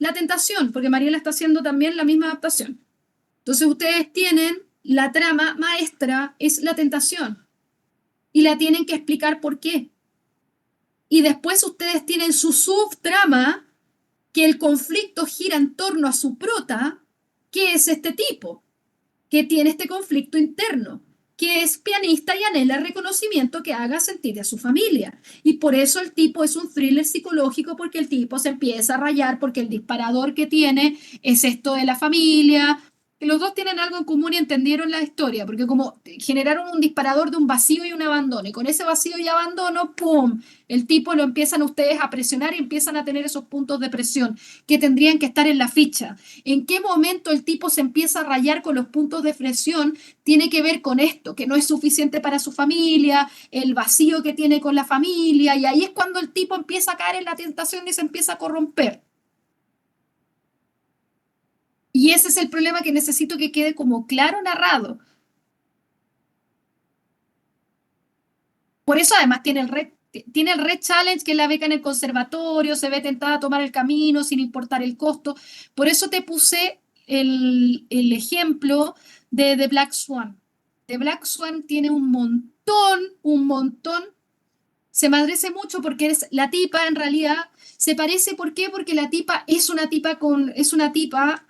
la tentación, porque Mariela está haciendo también la misma adaptación. Entonces ustedes tienen la trama maestra, es la tentación, y la tienen que explicar por qué. Y después ustedes tienen su subtrama, que el conflicto gira en torno a su prota, que es este tipo, que tiene este conflicto interno, que es pianista y anhela el reconocimiento que haga sentir a su familia. Y por eso el tipo es un thriller psicológico, porque el tipo se empieza a rayar, porque el disparador que tiene es esto de la familia. Que los dos tienen algo en común y entendieron la historia, porque como generaron un disparador de un vacío y un abandono, y con ese vacío y abandono, ¡pum! El tipo lo empiezan ustedes a presionar y empiezan a tener esos puntos de presión que tendrían que estar en la ficha. ¿En qué momento el tipo se empieza a rayar con los puntos de presión? Tiene que ver con esto, que no es suficiente para su familia, el vacío que tiene con la familia, y ahí es cuando el tipo empieza a caer en la tentación y se empieza a corromper. Y ese es el problema que necesito que quede como claro narrado. Por eso además tiene el Red Challenge, que es la beca en el conservatorio, se ve tentada a tomar el camino sin importar el costo. Por eso te puse el ejemplo de The Black Swan. The Black Swan tiene un montón. Se parece mucho porque es la tipa, en realidad, se parece, ¿por qué? Porque la tipa es una tipa,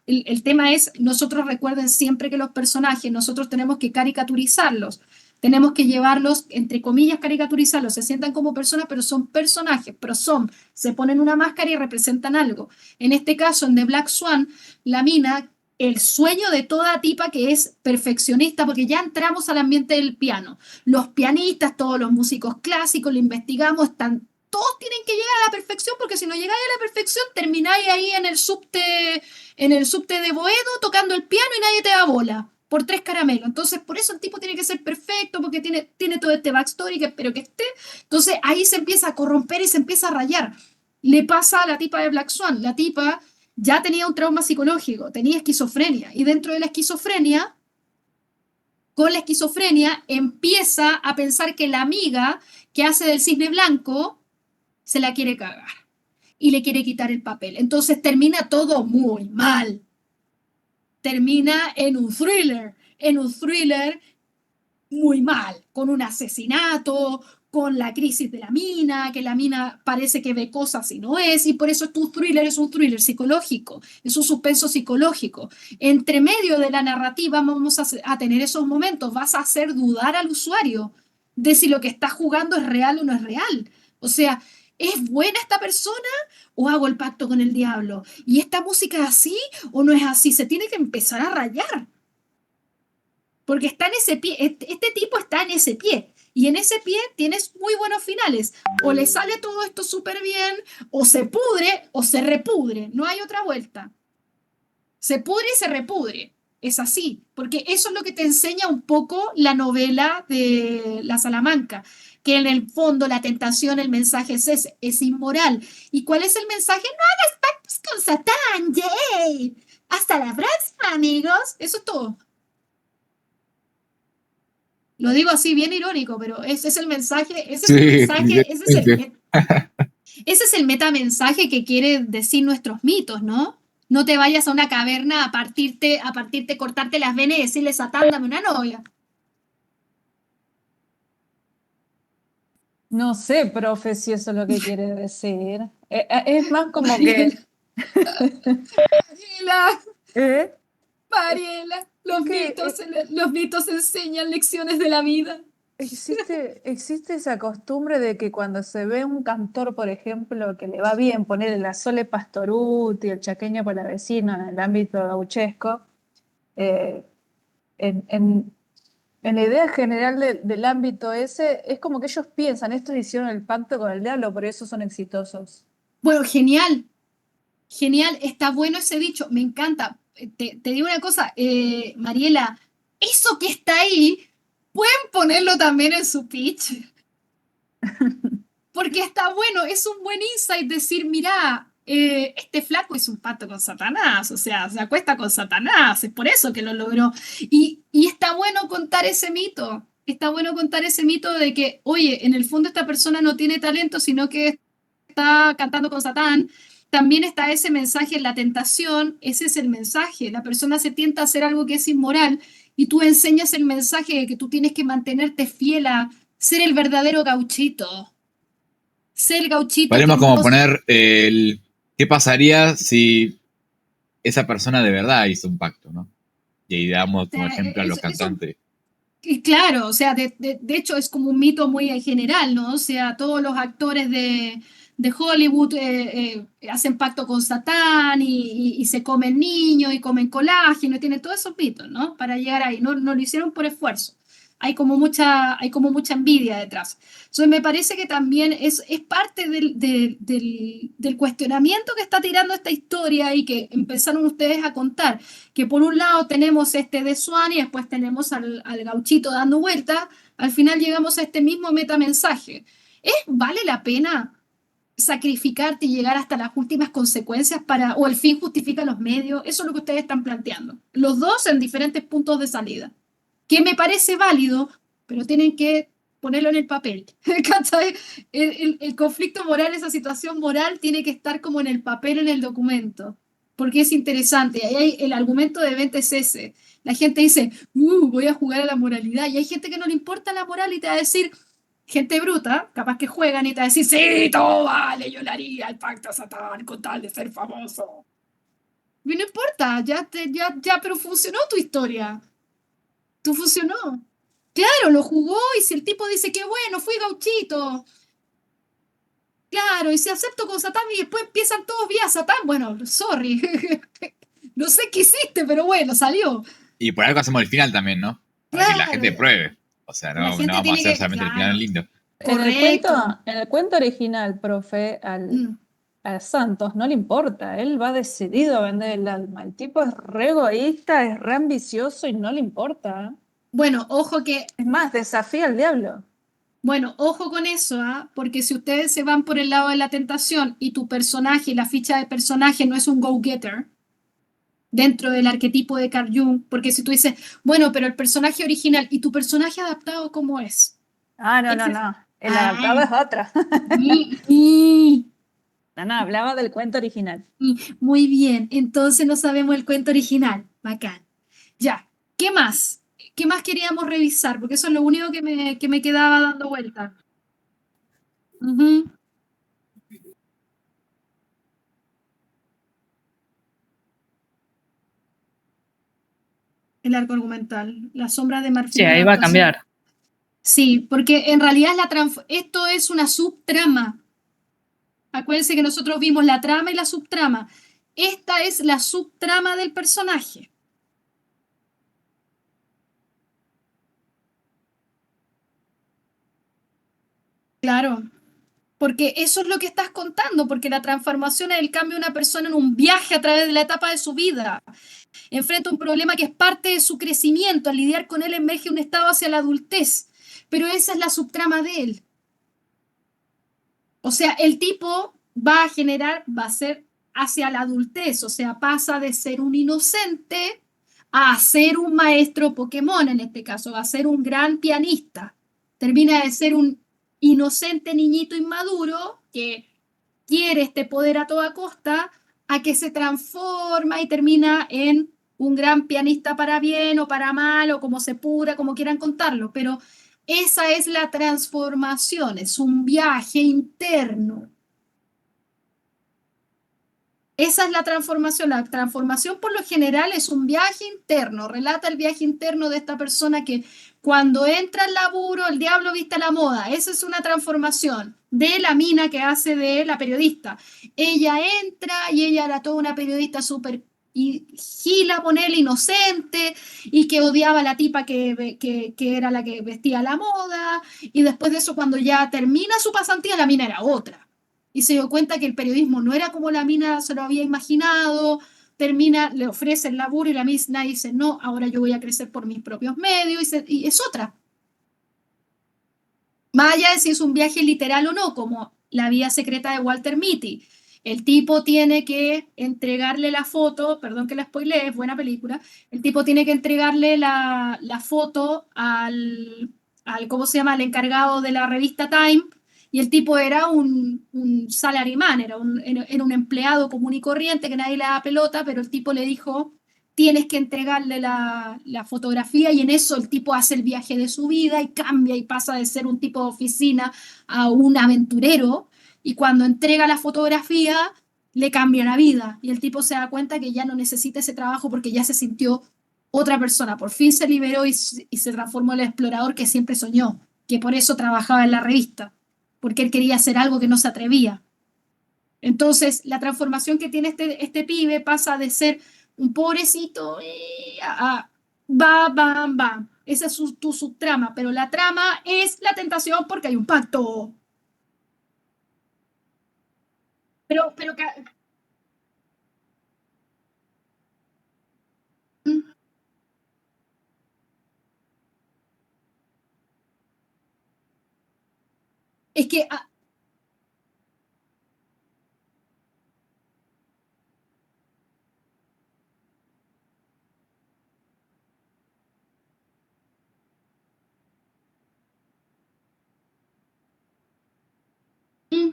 el tema es, nosotros recuerden siempre que los personajes, nosotros tenemos que caricaturizarlos, tenemos que llevarlos, entre comillas, caricaturizarlos, se sientan como personas, pero son personajes, pero se ponen una máscara y representan algo. En este caso, en The Black Swan, la mina, el sueño de toda tipa que es perfeccionista, porque ya entramos al ambiente del piano, los pianistas, todos los músicos clásicos, lo investigamos, todos tienen que llegar a la perfección, porque si no llegáis a la perfección, termináis ahí en el subte de Boedo tocando el piano y nadie te da bola por 3 caramelos. Entonces, por eso el tipo tiene que ser perfecto, porque tiene todo este backstory que espero que esté. Entonces, ahí se empieza a corromper y se empieza a rayar. Le pasa a la tipa de Black Swan. La tipa ya tenía un trauma psicológico, tenía esquizofrenia, y dentro de la esquizofrenia, con la esquizofrenia, empieza a pensar que la amiga que hace del cisne blanco se la quiere cagar y le quiere quitar el papel. Entonces termina todo muy mal. Termina en un thriller muy mal, con un asesinato, con la crisis de la mina, que la mina parece que ve cosas y no es, y por eso tu thriller es un thriller psicológico, es un suspenso psicológico. Entre medio de la narrativa vamos a tener esos momentos, vas a hacer dudar al usuario de si lo que está jugando es real o no es real. O sea, ¿es buena esta persona o hago el pacto con el diablo? ¿Y esta música es así o no es así? Se tiene que empezar a rayar. Porque está en ese pie, este tipo está en ese pie. Y en ese pie tienes muy buenos finales. O le sale todo esto súper bien, o se pudre, o se repudre. No hay otra vuelta. Se pudre y se repudre. Es así, porque eso es lo que te enseña un poco la novela de La Salamanca, que en el fondo la tentación, el mensaje es ese, es inmoral. ¿Y cuál es el mensaje? No hagas pactos con Satán, yay. Hasta la próxima, amigos. Eso es todo. Lo digo así bien irónico, pero ese es el mensaje, ese es el Sí, mensaje, definitivamente. ese es el metamensaje que quiere decir nuestros mitos, ¿no? No te vayas a una caverna cortarte las venas y decirle, Satán, dame una novia. No sé, profe, si eso es lo que quiere decir. Es más como que... Mariela, Mariela, ¿Eh? Mariela, Es que los mitos enseñan lecciones de la vida. existe esa costumbre de que cuando se ve un cantor, por ejemplo, que le va bien poner la Sole Pastorutti, el Chaqueño Palavecino en el ámbito gauchesco, eh, en, en- en la idea general del ámbito ese, es como que ellos piensan, estos hicieron el pacto con el diablo, por eso son exitosos. Bueno, genial, genial, está bueno ese dicho, me encanta. Te digo una cosa, Mariela, eso que está ahí, pueden ponerlo también en su pitch, porque está bueno, es un buen insight decir, mira, este flaco es un pato con Satanás, o sea, se acuesta con Satanás, es por eso que lo logró. Y está bueno contar ese mito, está bueno contar ese mito de que, oye, en el fondo esta persona no tiene talento, sino que está cantando con Satán, también está ese mensaje en la tentación, ese es el mensaje. La persona se tienta a hacer algo que es inmoral y tú enseñas el mensaje de que tú tienes que mantenerte fiel a ser el verdadero gauchito. Ser el gauchito que Podríamos como no... poner qué pasaría si esa persona de verdad hizo un pacto, ¿no? Y ahí damos como ejemplo a los Eso, cantantes. y claro, o sea, de hecho es como un mito muy en general, ¿no? O sea, todos los actores de Hollywood hacen pacto con Satán y se comen niños y comen colágeno y tienen todos esos mitos, ¿no? Para llegar ahí. No, no lo hicieron por esfuerzo. Hay como mucha envidia detrás. Entonces me parece que también es parte del cuestionamiento que está tirando esta historia y que empezaron ustedes a contar que por un lado tenemos este de Swan y después tenemos al gauchito dando vueltas, al final llegamos a este mismo metamensaje. ¿Vale la pena sacrificarte y llegar hasta las últimas consecuencias o el fin justifica los medios? Eso es lo que ustedes están planteando. Los dos en diferentes puntos de salida. Que me parece válido, pero tienen que ponerlo en el papel. ¿Cachai? El conflicto moral, esa situación moral, tiene que estar como en el papel, en el documento, porque es interesante. El argumento de venta es ese. La gente dice, voy a jugar a la moralidad, y hay gente que no le importa la moral y te va a decir, gente bruta, capaz que juegan y te va a decir, sí, todo vale, yo le haría el pacto a Satán con tal de ser famoso. Y no importa, ya, pero funcionó tu historia. Tú funcionó. Claro, lo jugó y si el tipo dice que bueno, fui gauchito. Claro, y si acepto con Satán y después empiezan todos vía Satán, bueno, sorry. No sé qué hiciste, pero bueno, salió. Y por algo hacemos el final también, ¿no? Para que la Claro, gente pruebe. O sea, la no gente vamos a tiene hacer que, solamente el final claro, lindo. correcto. En el cuento original, profe, Mm. a Santos no le importa, él va decidido a vender el alma. El tipo es re egoísta, es re ambicioso y no le importa. Bueno, ojo que, Es más, desafía al diablo. bueno, ojo con eso, ¿ah? Porque si ustedes se van por el lado de la tentación y tu personaje, la ficha de personaje no es un go-getter, dentro del arquetipo de Carl Jung, porque si tú dices, bueno, pero el personaje original y tu personaje adaptado, ¿cómo es? Ah, no, no, Ese es- no. El Ah, adaptado es otra. mm, mm, No, no, hablaba del cuento original. muy bien, entonces no sabemos el cuento original. Bacán. Ya, ¿qué más? ¿Qué más queríamos revisar? Porque eso es lo único que me quedaba dando vuelta. Ujú. El arco argumental, la sombra de Sí, marfil, la ahí va a adaptación. cambiar. Sí, porque en realidad esto es una subtrama. Acuérdense que nosotros vimos la trama y la subtrama. Esta es la subtrama del personaje. Claro, porque eso es lo que estás contando, porque la transformación es el cambio de una persona en un viaje a través de la etapa de su vida. Enfrenta un problema que es parte de su crecimiento. Al lidiar con él emerge un estado hacia la adultez. Pero esa es la subtrama de él. O sea, el tipo va a ser hacia la adultez, o sea, pasa de ser un inocente a ser un maestro Pokémon, en este caso, va a ser un gran pianista. Termina de ser un inocente niñito inmaduro que quiere este poder a toda costa, a que se transforma y termina en un gran pianista para bien o para mal, o como se pura, como quieran contarlo, pero esa es la transformación, es un viaje interno. Esa es la transformación. La transformación por lo general es un viaje interno. Relata el viaje interno de esta persona que cuando entra al laburo, el diablo viste a la moda. Esa es una transformación de la mina que hace de la periodista. Ella entra y ella era toda una periodista súper y gila, ponele, inocente, y que odiaba a la tipa que era la que vestía la moda. Y después de eso, cuando ya termina su pasantía, la mina era otra y se dio cuenta que el periodismo no era como la mina se lo había imaginado, termina, le ofrece el laburo y la mina dice, no, ahora yo voy a crecer por mis propios medios y es otra. Más allá de si es un viaje literal o no, como La vía secreta de Walter Mitty. El tipo tiene que entregarle la foto, perdón que la spoileé, es buena película, el tipo tiene que entregarle la foto ¿cómo se llama?, al encargado de la revista Time, Y el tipo era un salaryman, era un empleado común y corriente que nadie le daba pelota, pero el tipo le dijo, tienes que entregarle la fotografía y en eso el tipo hace el viaje de su vida y cambia y pasa de ser un tipo de oficina a un aventurero. Y cuando entrega la fotografía, le cambia la vida. Y el tipo se da cuenta que ya no necesita ese trabajo porque ya se sintió otra persona. Por fin se liberó y se transformó en el explorador que siempre soñó, que por eso trabajaba en la revista, porque él quería hacer algo que no se atrevía. Entonces, la transformación que tiene este pibe pasa de ser un pobrecito a bam, bam, bam. Esa es tu subtrama, pero la trama es la tentación porque hay un pacto. Pero es que mm,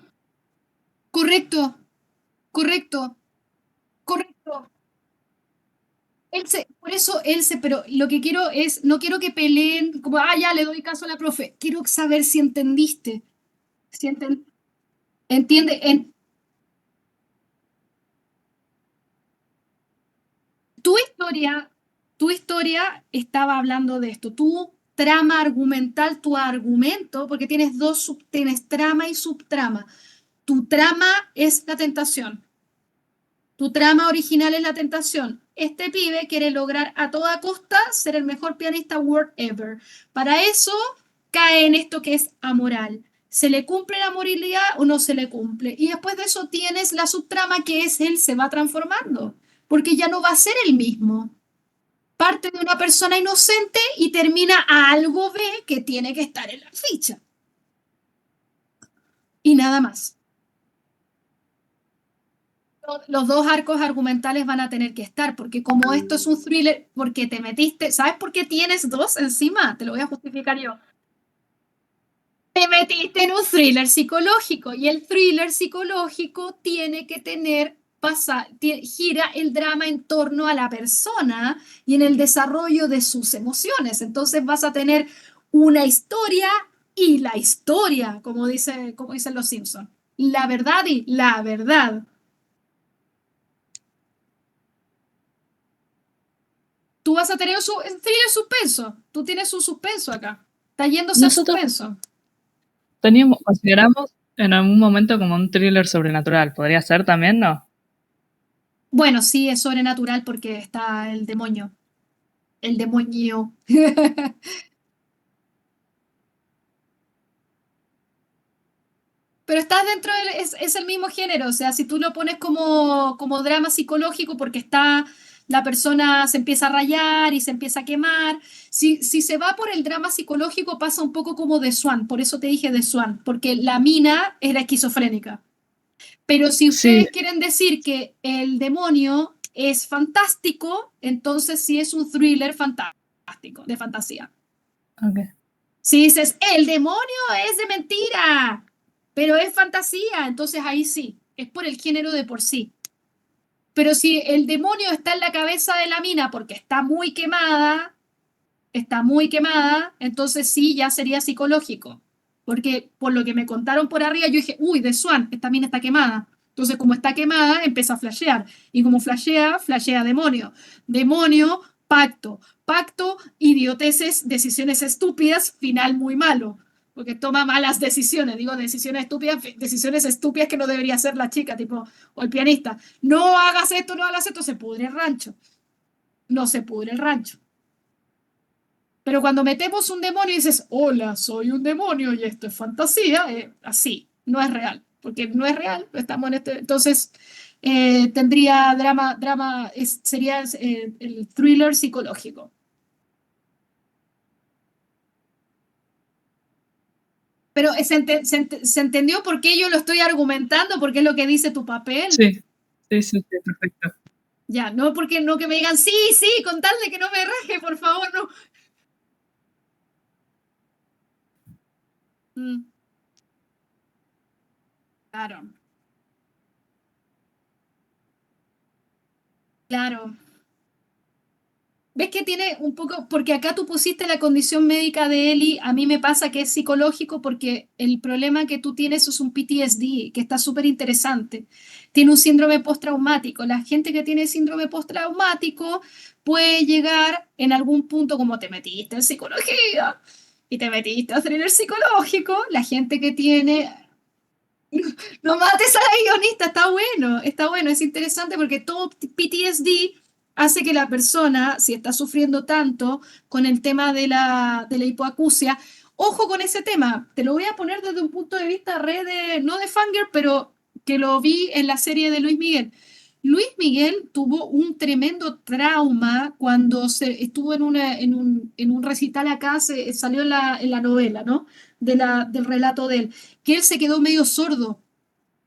correcto, correcto, correcto. Por eso pero lo que quiero es, no quiero que peleen como, ya le doy caso a la profe. Quiero saber si entendiste. Si entiende, tu historia, tu historia estaba hablando de esto. Tu trama argumental, tu argumento, porque tienes tienes trama y subtrama. Tu trama es la tentación. Tu trama original es la tentación. Este pibe quiere lograr a toda costa ser el mejor pianista world ever. Para eso cae en esto que es amoral. ¿Se le cumple la moralidad o no se le cumple? Y después de eso tienes la subtrama que es él se va transformando, porque ya no va a ser el mismo. Parte de una persona inocente y termina a algo B que tiene que estar en la ficha. Y nada más. Los dos arcos argumentales van a tener que estar, porque como esto es un thriller, porque te metiste, ¿sabes por qué tienes dos encima? Te lo voy a justificar yo. Te metiste en un thriller psicológico y el thriller psicológico tiene que tener, gira el drama en torno a la persona y en el desarrollo de sus emociones. Entonces vas a tener una historia y la historia, como dicen los Simpsons. La verdad y la verdad. Tú vas a tener un thriller suspenso. Tú tienes un suspenso acá. Está yéndose a Nosotros suspenso. consideramos en algún momento como un thriller sobrenatural. ¿Podría ser también, no? Bueno, sí, es sobrenatural porque está el demonio. El demonio. Pero estás dentro es el mismo género. O sea, si tú lo pones como drama psicológico porque la persona se empieza a rayar y se empieza a quemar. Si se va por el drama psicológico, pasa un poco como The Swan. Por eso te dije The Swan, porque la mina era esquizofrénica. Pero si Sí, ustedes quieren decir que el demonio es fantástico, entonces sí es un thriller fantástico, de fantasía. ok. Si dices, el demonio es de mentira, pero es fantasía, entonces ahí sí, es por el género de por sí. Pero si el demonio está en la cabeza de la mina porque está muy quemada, entonces sí, ya sería psicológico. Porque por lo que me contaron por arriba, yo dije, uy, de Swan, esta mina está quemada. Entonces, como está quemada, empieza a flashear. Y como flashea, flashea demonio. Demonio, pacto. Pacto, idioteces, decisiones estúpidas, final muy malo. Porque toma malas decisiones. Digo, decisiones estúpidas que no debería hacer la chica, tipo, o el pianista. No hagas esto, no hagas esto, se pudre el rancho. No se pudre el rancho. Pero cuando metemos un demonio y dices, hola, soy un demonio y esto es fantasía, así, no es real, porque no es real, estamos en este, entonces tendría sería el thriller psicológico. Pero se entendió por qué yo lo estoy argumentando, porque es lo que dice tu papel. Sí, sí, sí, sí, perfecto. Ya, no porque no que me digan, sí, sí, con tal de que no me raje, por favor, no. Mm. Claro. Claro. ¿Ves que tiene un poco, porque acá tú pusiste la condición médica de Eli, a mí me pasa que es psicológico porque el problema que tú tienes es un PTSD, que está súper interesante. Tiene un síndrome postraumático. La gente que tiene síndrome postraumático puede llegar en algún punto, como te metiste en psicología y te metiste a thriller psicológico, la gente que tiene... No mates a la guionista, está bueno, es interesante porque todo PTSD hace que la persona, si está sufriendo tanto con el tema de la hipoacusia, ojo con ese tema, te lo voy a poner desde un punto de vista no de fangirl, pero que lo vi en la serie de Luis Miguel. Luis Miguel tuvo un tremendo trauma cuando estuvo en un recital acá, salió en la novela, ¿no? Del relato de él, que él se quedó medio sordo.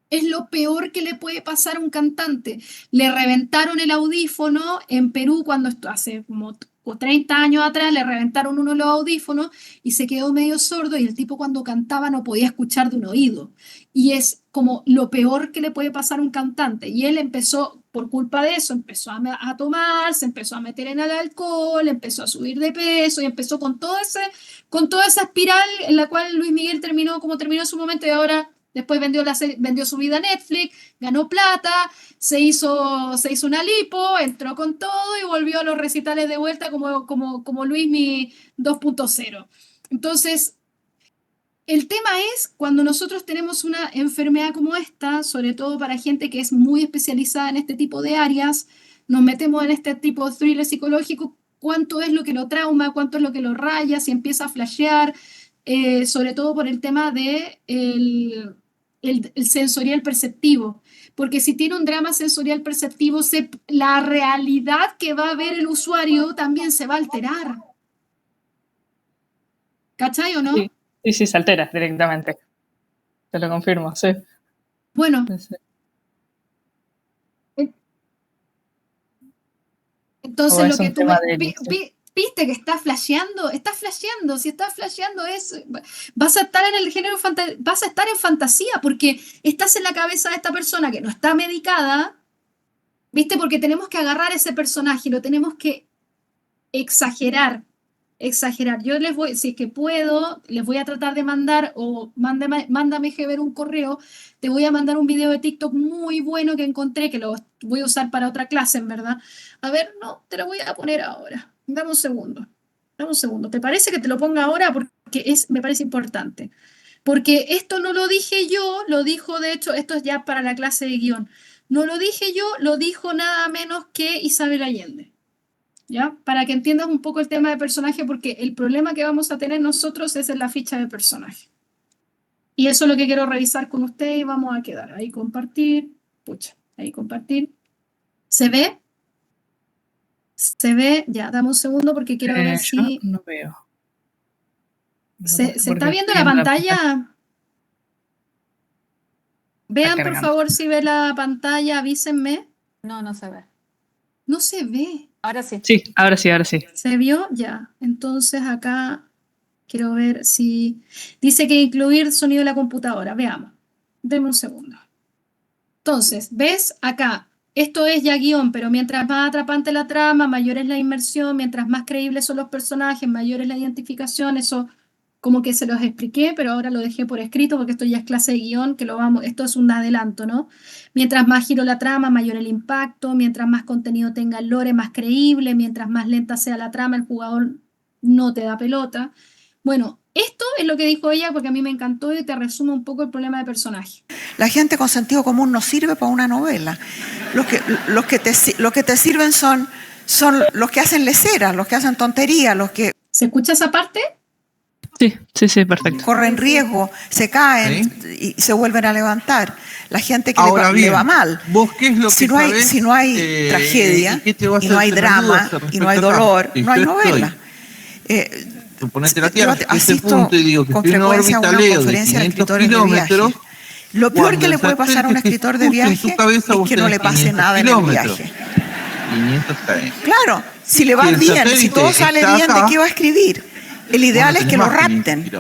Es lo peor que le puede pasar a un cantante. Le reventaron el audífono en Perú cuando hace como 30 años atrás, le reventaron uno de los audífonos y se quedó medio sordo y el tipo cuando cantaba no podía escuchar de un oído. Y es como lo peor que le puede pasar a un cantante. Y él empezó, por culpa de eso, empezó a tomar, se empezó a meter en el alcohol, empezó a subir de peso y empezó con toda esa espiral en la cual Luis Miguel terminó como terminó en su momento y ahora... Después vendió su vida a Netflix, ganó plata, se hizo una lipo, entró con todo y volvió a los recitales de vuelta como Luismi 2.0. Entonces, el tema es cuando nosotros tenemos una enfermedad como esta, sobre todo para gente que es muy especializada en este tipo de áreas, nos metemos en este tipo de thriller psicológico, cuánto es lo que lo trauma, cuánto es lo que lo raya, si empieza a flashear, sobre todo por el tema de el sensorial perceptivo, porque si tiene un drama sensorial perceptivo, la realidad que va a ver el usuario también se va a alterar. ¿Cachai o no? Sí, se altera directamente. Te lo confirmo, sí. Bueno. Sí. Entonces lo que tú viste que está flasheando, si estás flasheando vas a estar en el género, vas a estar en fantasía porque estás en la cabeza de esta persona que no está medicada, ¿viste? Porque tenemos que agarrar ese personaje y lo tenemos que exagerar. Yo si es que puedo, les voy a tratar de mandar o mándame ver un correo, te voy a mandar un video de TikTok muy bueno que encontré, que lo voy a usar para otra clase, en verdad. A ver, no, te lo voy a poner ahora. Dame un segundo. ¿Te parece que te lo ponga ahora? Porque me parece importante. Porque esto no lo dije yo, lo dijo, de hecho, esto es ya para la clase de guión. No lo dije yo, lo dijo nada menos que Isabel Allende. ¿Ya? Para que entiendas un poco el tema de personaje, porque el problema que vamos a tener nosotros es en la ficha de personaje. Y eso es lo que quiero revisar con ustedes y vamos a quedar. Ahí compartir. Ahí compartir. ¿Se ve? ¿Se ve? Ya, dame un segundo porque quiero ver si... No veo. ¿Se está viendo la pantalla? Vean, por favor, si ve la pantalla, avísenme. No se ve. No se ve. Ahora sí. Sí, ahora sí. ¿Se vio? Ya. Entonces acá quiero ver si... Dice que incluir sonido de la computadora. Veamos. Deme un segundo. Entonces, ¿ves? Acá. Esto es ya guión, pero mientras más atrapante la trama, mayor es la inmersión, mientras más creíbles son los personajes, mayor es la identificación. Eso como que se los expliqué, pero ahora lo dejé por escrito porque esto ya es clase de guión, esto es un adelanto, ¿no? Mientras más giro la trama, mayor el impacto, mientras más contenido tenga el lore, más creíble, mientras más lenta sea la trama, el jugador no te da pelota. Bueno, esto es lo que dijo ella porque a mí me encantó y te resume un poco el problema de personaje. La gente con sentido común no sirve para una novela. Los que te sirven son los que hacen leceras, los que hacen tonterías, los que... ¿Se escucha esa parte? Sí, perfecto. Corren riesgo, se caen y se vuelven a levantar. La gente que le va mal. ¿Vos qué es lo que sabés, si no hay tragedia, y no hay drama, y no hay dolor, no hay novela. Ponete la tierra, asisto con frecuencia a una conferencia de escritores de viaje. Lo peor que le puede pasar a un escritor de viaje es que no le pase nada en el viaje. 500 km. Claro, si le va bien, si todo sale bien, ¿de qué va a escribir? El ideal es que lo rapten.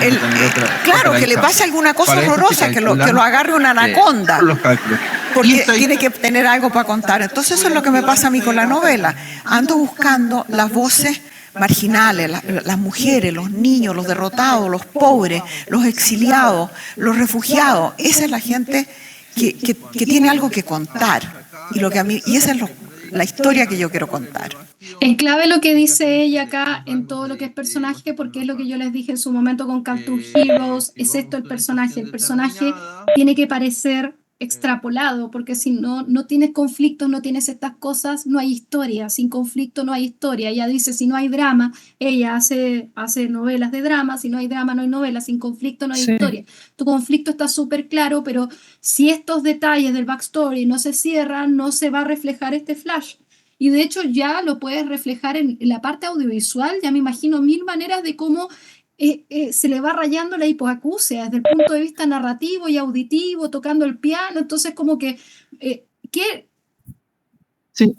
El- Vas a tener claro, otra que le hija. pase alguna cosa Para eso se horrorosa, que lo calculan, agarre una anaconda, los cálculos. Y porque esta tiene que tener algo para contar. Entonces eso es lo que me pasa a mí con la novela. Ando buscando las voces marginales, las mujeres, los niños, los derrotados, los pobres, los exiliados, los refugiados. Esa es la gente que tiene algo que contar. Y esa es la historia que yo quiero contar. Es clave lo que dice ella acá en todo lo que es personaje, porque es lo que yo les dije en su momento con Cartoon Heroes, es esto el personaje. El personaje tiene que parecer extrapolado, porque si no, no tienes conflictos, no tienes estas cosas, no hay historia. Sin conflicto no hay historia. Ella dice, si no hay drama, ella hace novelas de drama, si no hay drama no hay novela, sin conflicto no hay Sí. historia. Tu conflicto está súper claro, pero si estos detalles del backstory no se cierran, no se va a reflejar este flash. Y de hecho ya lo puedes reflejar en la parte audiovisual, ya me imagino mil maneras de cómo se le va rayando la hipoacusia desde el punto de vista narrativo y auditivo, tocando el piano, entonces como que, ¿qué? Sí.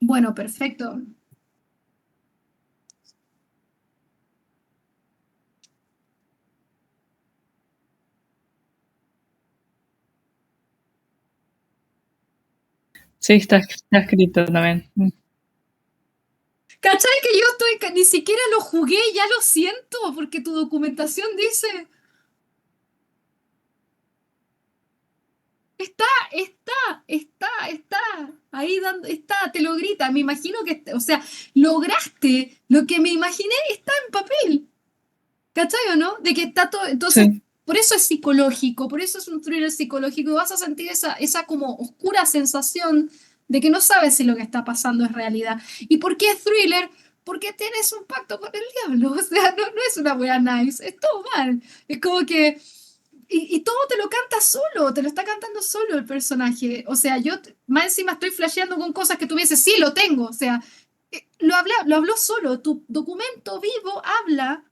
Bueno, perfecto. Sí, está escrito también. ¿Cachai que yo ni siquiera lo jugué, ya lo siento, porque tu documentación dice... Está, ahí dando, está, te lo grita, me imagino que, o sea, lograste lo que me imaginé, está en papel, ¿cachai o no? De que está todo, entonces, Sí. por eso es psicológico, por eso es un thriller psicológico, y vas a sentir esa como oscura sensación de que no sabes si lo que está pasando es realidad. ¿Y por qué es thriller? Porque tienes un pacto con el diablo, o sea, no es una wea nice, es todo mal, es como que... Y todo te lo canta solo, te lo está cantando solo el personaje. O sea, yo más encima estoy flasheando con cosas que tú me dices, sí, lo tengo. O sea, lo habló solo. Tu documento vivo habla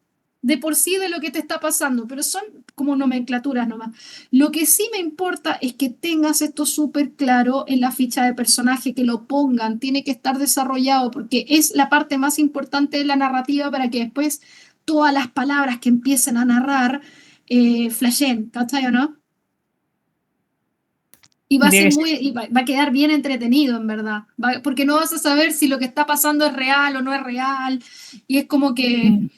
de por sí de lo que te está pasando, pero son como nomenclaturas nomás. Lo que sí me importa es que tengas esto súper claro en la ficha de personaje, que lo pongan, tiene que estar desarrollado, porque es la parte más importante de la narrativa para que después todas las palabras que empiecen a narrar flashen, ¿cachai o no? Y va a Diría ser que sí. va a quedar bien entretenido, en verdad. Porque no vas a saber si lo que está pasando es real o no es real. Y es como que Mm.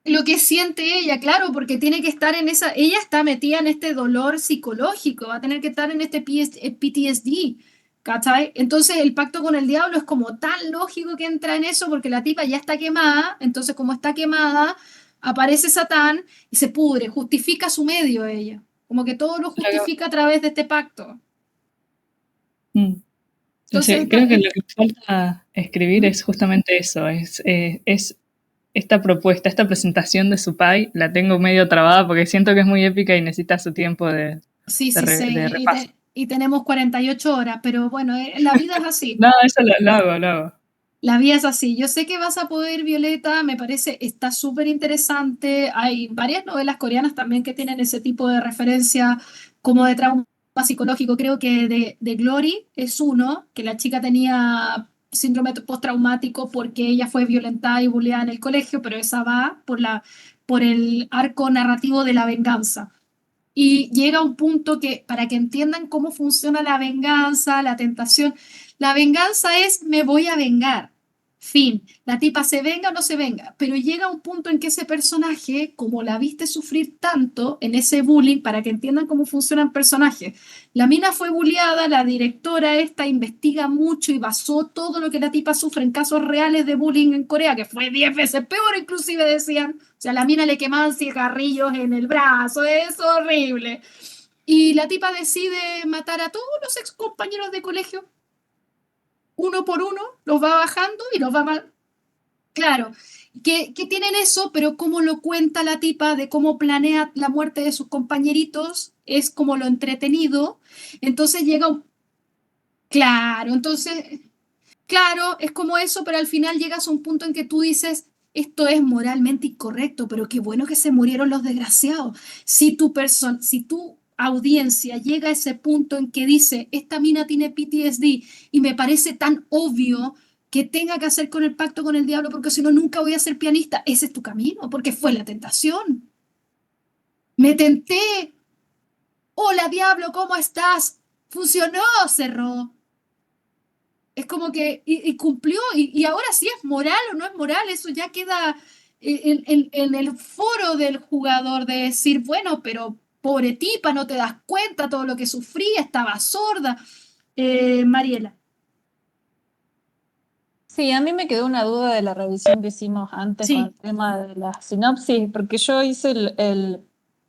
lo que siente ella, claro, porque tiene que estar en ella está metida en este dolor psicológico, va a tener que estar en este PTSD, ¿cachai? Entonces el pacto con el diablo es como tan lógico que entra en eso porque la tipa ya está quemada, entonces como está quemada, aparece Satán y se pudre, justifica su medio ella, como que todo lo Claro. justifica a través de este pacto. Mm. Entonces, Sí, creo que lo que falta escribir es justamente eso, es esta propuesta, esta presentación de Supai, la tengo medio trabada porque siento que es muy épica y necesita su tiempo de sí, de repaso. y tenemos 48 horas, pero bueno, la vida es así. No, eso lo hago. La vida es así. Yo sé que vas a poder, Violeta, me parece, está súper interesante. Hay varias novelas coreanas también que tienen ese tipo de referencia como de trauma psicológico. Creo que de Glory es uno, que la chica tenía síndrome postraumático porque ella fue violentada y bulleada en el colegio, pero esa va por el arco narrativo de la venganza. Y llega un punto que, para que entiendan cómo funciona la venganza, la tentación, la venganza es me voy a vengar. Fin. La tipa se venga o no se venga. Pero llega un punto en que ese personaje, como la viste sufrir tanto en ese bullying, para que entiendan cómo funciona el personaje, la mina fue bulleada, la directora esta investiga mucho y basó todo lo que la tipa sufre en casos reales de bullying en Corea, que fue 10 veces peor, inclusive decían. O sea, a la mina le quemaban cigarrillos en el brazo, es horrible. Y la tipa decide matar a todos los ex compañeros de colegio, uno por uno, los va bajando y los va... Claro, que tienen eso, pero cómo lo cuenta la tipa de cómo planea la muerte de sus compañeritos, es como lo entretenido. Entonces llega un... Claro, entonces, claro, es como eso, pero al final llegas a un punto en que tú dices, esto es moralmente incorrecto, pero qué bueno que se murieron los desgraciados. Si tu audiencia llega a ese punto en que dice, esta mina tiene PTSD y me parece tan obvio que tenga que hacer con el pacto con el diablo porque si no nunca voy a ser pianista, ese es tu camino, porque fue la tentación. Me tenté. Hola diablo, ¿cómo estás? Funcionó, cerró. Es como que, y cumplió, y ahora sí es moral o no es moral, eso ya queda en el foro del jugador de decir, bueno, pero pobre tipa, no te das cuenta todo lo que sufría, estaba sorda. Mariela, Sí, a mí me quedó una duda de la revisión que hicimos antes con el sí, tema de la sinopsis, porque yo hice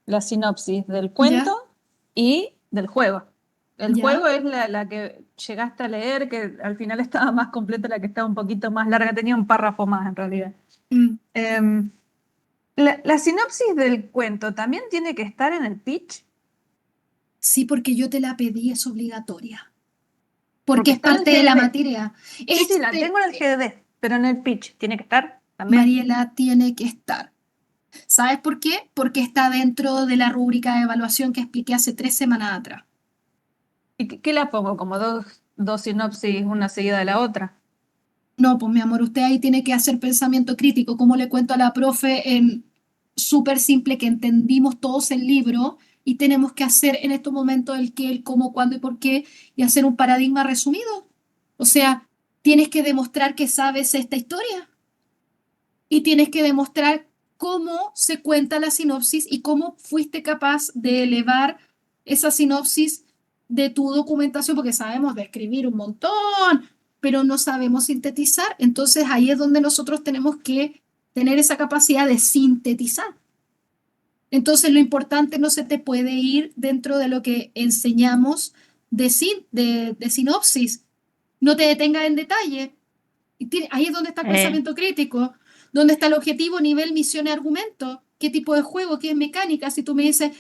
la sinopsis del ya, cuento y del juego. El ya, juego es la que llegaste a leer, que al final estaba más completa, la que estaba un poquito más larga, tenía un párrafo más en realidad. mm, Em, la sinopsis del cuento también tiene que estar en el pitch, sí, porque yo te la pedí, es obligatoria, porque porque es está en el parte de la GDD. materia. Sí, sí, la Este, tengo en el GDD, pero en el pitch tiene que estar también. Mariela tiene que estar. ¿Sabes por qué? Porque está dentro de la rúbrica de evaluación que expliqué hace 3 semanas atrás. ¿Y qué la pongo? ¿Como dos sinopsis, una seguida de la otra? No, pues mi amor, usted ahí tiene que hacer pensamiento crítico, como le cuento a la profe en súper simple que entendimos todos el libro y tenemos que hacer en estos momentos el qué, el cómo, cuándo y por qué y hacer un paradigma resumido. O sea, tienes que demostrar que sabes esta historia y tienes que demostrar cómo se cuenta la sinopsis y cómo fuiste capaz de elevar esa sinopsis de tu documentación, porque sabemos de escribir un montón, pero no sabemos sintetizar. Entonces ahí es donde nosotros tenemos que tener esa capacidad de sintetizar. Entonces lo importante no se te puede ir dentro de lo que enseñamos de sinopsis. No te detengas en detalle. Ahí es donde está el Eh, pensamiento crítico, donde está el objetivo, nivel, misión y argumento. ¿Qué tipo de juego? ¿Qué es mecánica? Si tú me dices,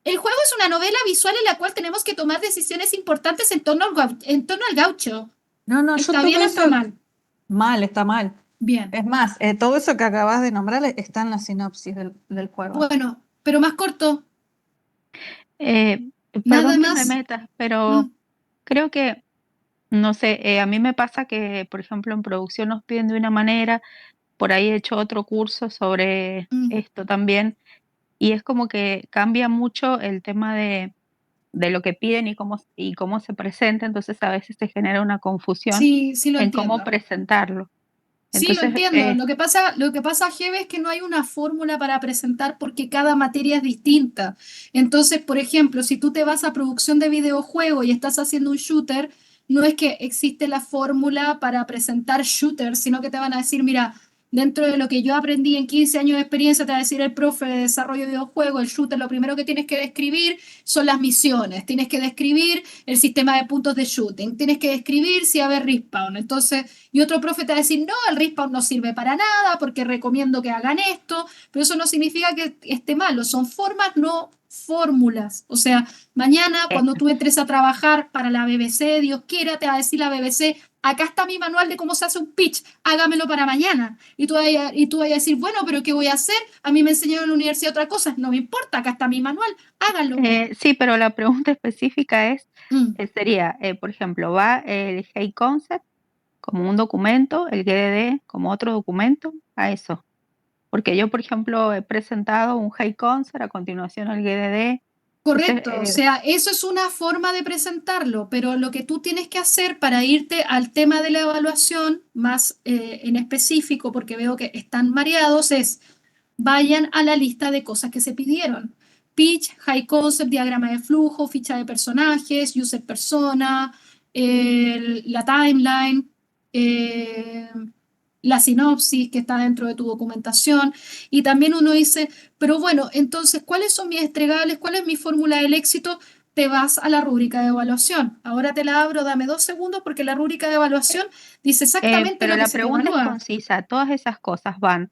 el juego es una novela visual en la cual tenemos que tomar decisiones importantes en torno al gaucho. No, no, yo ¿Está todo bien o eso está mal? mal, está mal. Bien. Es más, todo eso que acabas de nombrar está en la sinopsis del juego. Bueno, pero más corto, eh, nada perdón que me más. metas, pero Mm, creo que, no sé, a mí me pasa que, por ejemplo, en producción nos piden de una manera, por ahí he hecho otro curso sobre mm. esto también, y es como que cambia mucho el tema de lo que piden y cómo se presenta, entonces a veces se genera una confusión Sí, sí lo en cómo entiendo. presentarlo. Sí, lo Entonces, entiendo. Lo que pasa, Jeve, es que no hay una fórmula para presentar porque cada materia es distinta. Entonces, por ejemplo, si tú te vas a producción de videojuego y estás haciendo un shooter, no es que existe la fórmula para presentar shooters, sino que te van a decir, mira, dentro de lo que yo aprendí en 15 años de experiencia, te va a decir el profe de desarrollo de videojuegos, el shooter, lo primero que tienes que describir son las misiones, tienes que describir el sistema de puntos de shooting, tienes que describir si va a haber respawn. Entonces, y otro profe te va a decir, no, el respawn no sirve para nada porque recomiendo que hagan esto, pero eso no significa que esté malo, son formas, no fórmulas. O sea, mañana eh, cuando tú entres a trabajar para la BBC, Dios quiera, te va a decir la BBC, acá está mi manual de cómo se hace un pitch, hágamelo para mañana. Y tú vas a decir, bueno, pero ¿qué voy a hacer? A mí me enseñaron en la universidad otra cosa, no me importa, acá está mi manual, háganlo. sí, pero la pregunta específica Mm, sería, por ejemplo, ¿va el Hey Concept como un documento, el GDD como otro documento? A eso. Porque yo, por ejemplo, he presentado un Hey Concept, a continuación el GDD. Entonces, correcto, o sea, eso es una forma de presentarlo, pero lo que tú tienes que hacer para irte al tema de la evaluación más en específico, porque veo que están mareados, es vayan a la lista de cosas que se pidieron. Pitch, high concept, diagrama de flujo, ficha de personajes, user persona, la timeline, eh, la sinopsis que está dentro de tu documentación. Y también uno dice, pero bueno, entonces, ¿cuáles son mis entregables? ¿Cuál es mi fórmula del éxito? Te vas a la rúbrica de evaluación. Ahora te la abro, dame 2 segundos porque la rúbrica de evaluación dice exactamente pero lo que la se te pregunta es evalúa. concisa. ¿Todas esas cosas van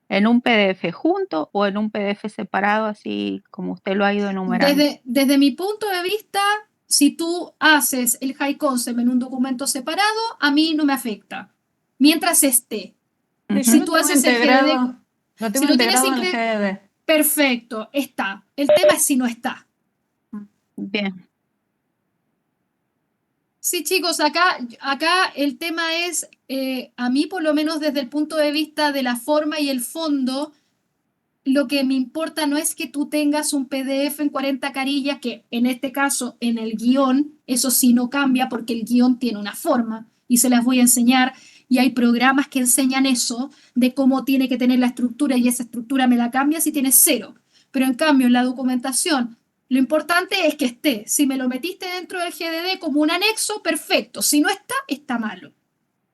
en un PDF junto o en un PDF separado, así como usted lo ha ido enumerando? Desde mi punto de vista, si tú haces el high concept en un documento separado, a mí no me afecta. Mientras esté. Sí, yo Si Ujú. tú haces el GDD, lo si tengo lo tienes integrado en el GDD. perfecto, está. El tema es si no está. Bien. Sí, chicos, acá el tema es, a mí por lo menos desde el punto de vista de la forma y el fondo, lo que me importa no es que tú tengas un PDF en 40 carillas, que en este caso en el guión, eso sí no cambia porque el guión tiene una forma y se las voy a enseñar y hay programas que enseñan eso de cómo tiene que tener la estructura y esa estructura me la cambia si tienes cero. Pero en cambio en la documentación, lo importante es que esté. Si me lo metiste dentro del GDD como un anexo, perfecto. Si no está, está malo.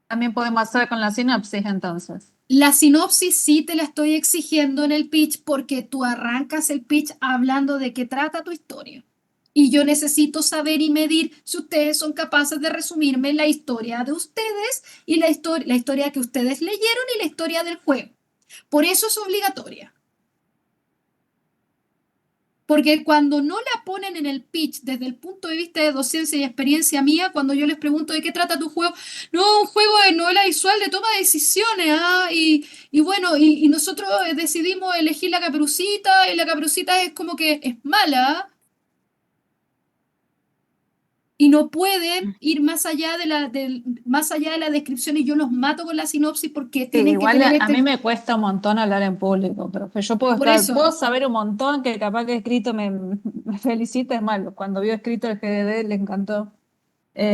También podemos hacer con la sinapsis entonces. La sinopsis sí te la estoy exigiendo en el pitch porque tú arrancas el pitch hablando de qué trata tu historia. Y yo necesito saber y medir si ustedes son capaces de resumirme la historia de ustedes y la historia que ustedes leyeron y la historia del juego. Por eso es obligatoria. Porque cuando no la ponen en el pitch desde el punto de vista de docencia y experiencia mía, cuando yo les pregunto de qué trata tu juego, no, un juego de novela visual de toma de decisiones, y bueno, y nosotros decidimos elegir la Caperucita, y la Caperucita es como que es mala, y no pueden ir más allá más allá de la descripción, y yo los mato con la sinopsis porque Sí, tienen que igual tener a mí me cuesta un montón hablar en público, profe. Yo Por eso. puedo saber un montón que capaz que escrito me felicita, es malo. Cuando vio escrito el GDD le encantó.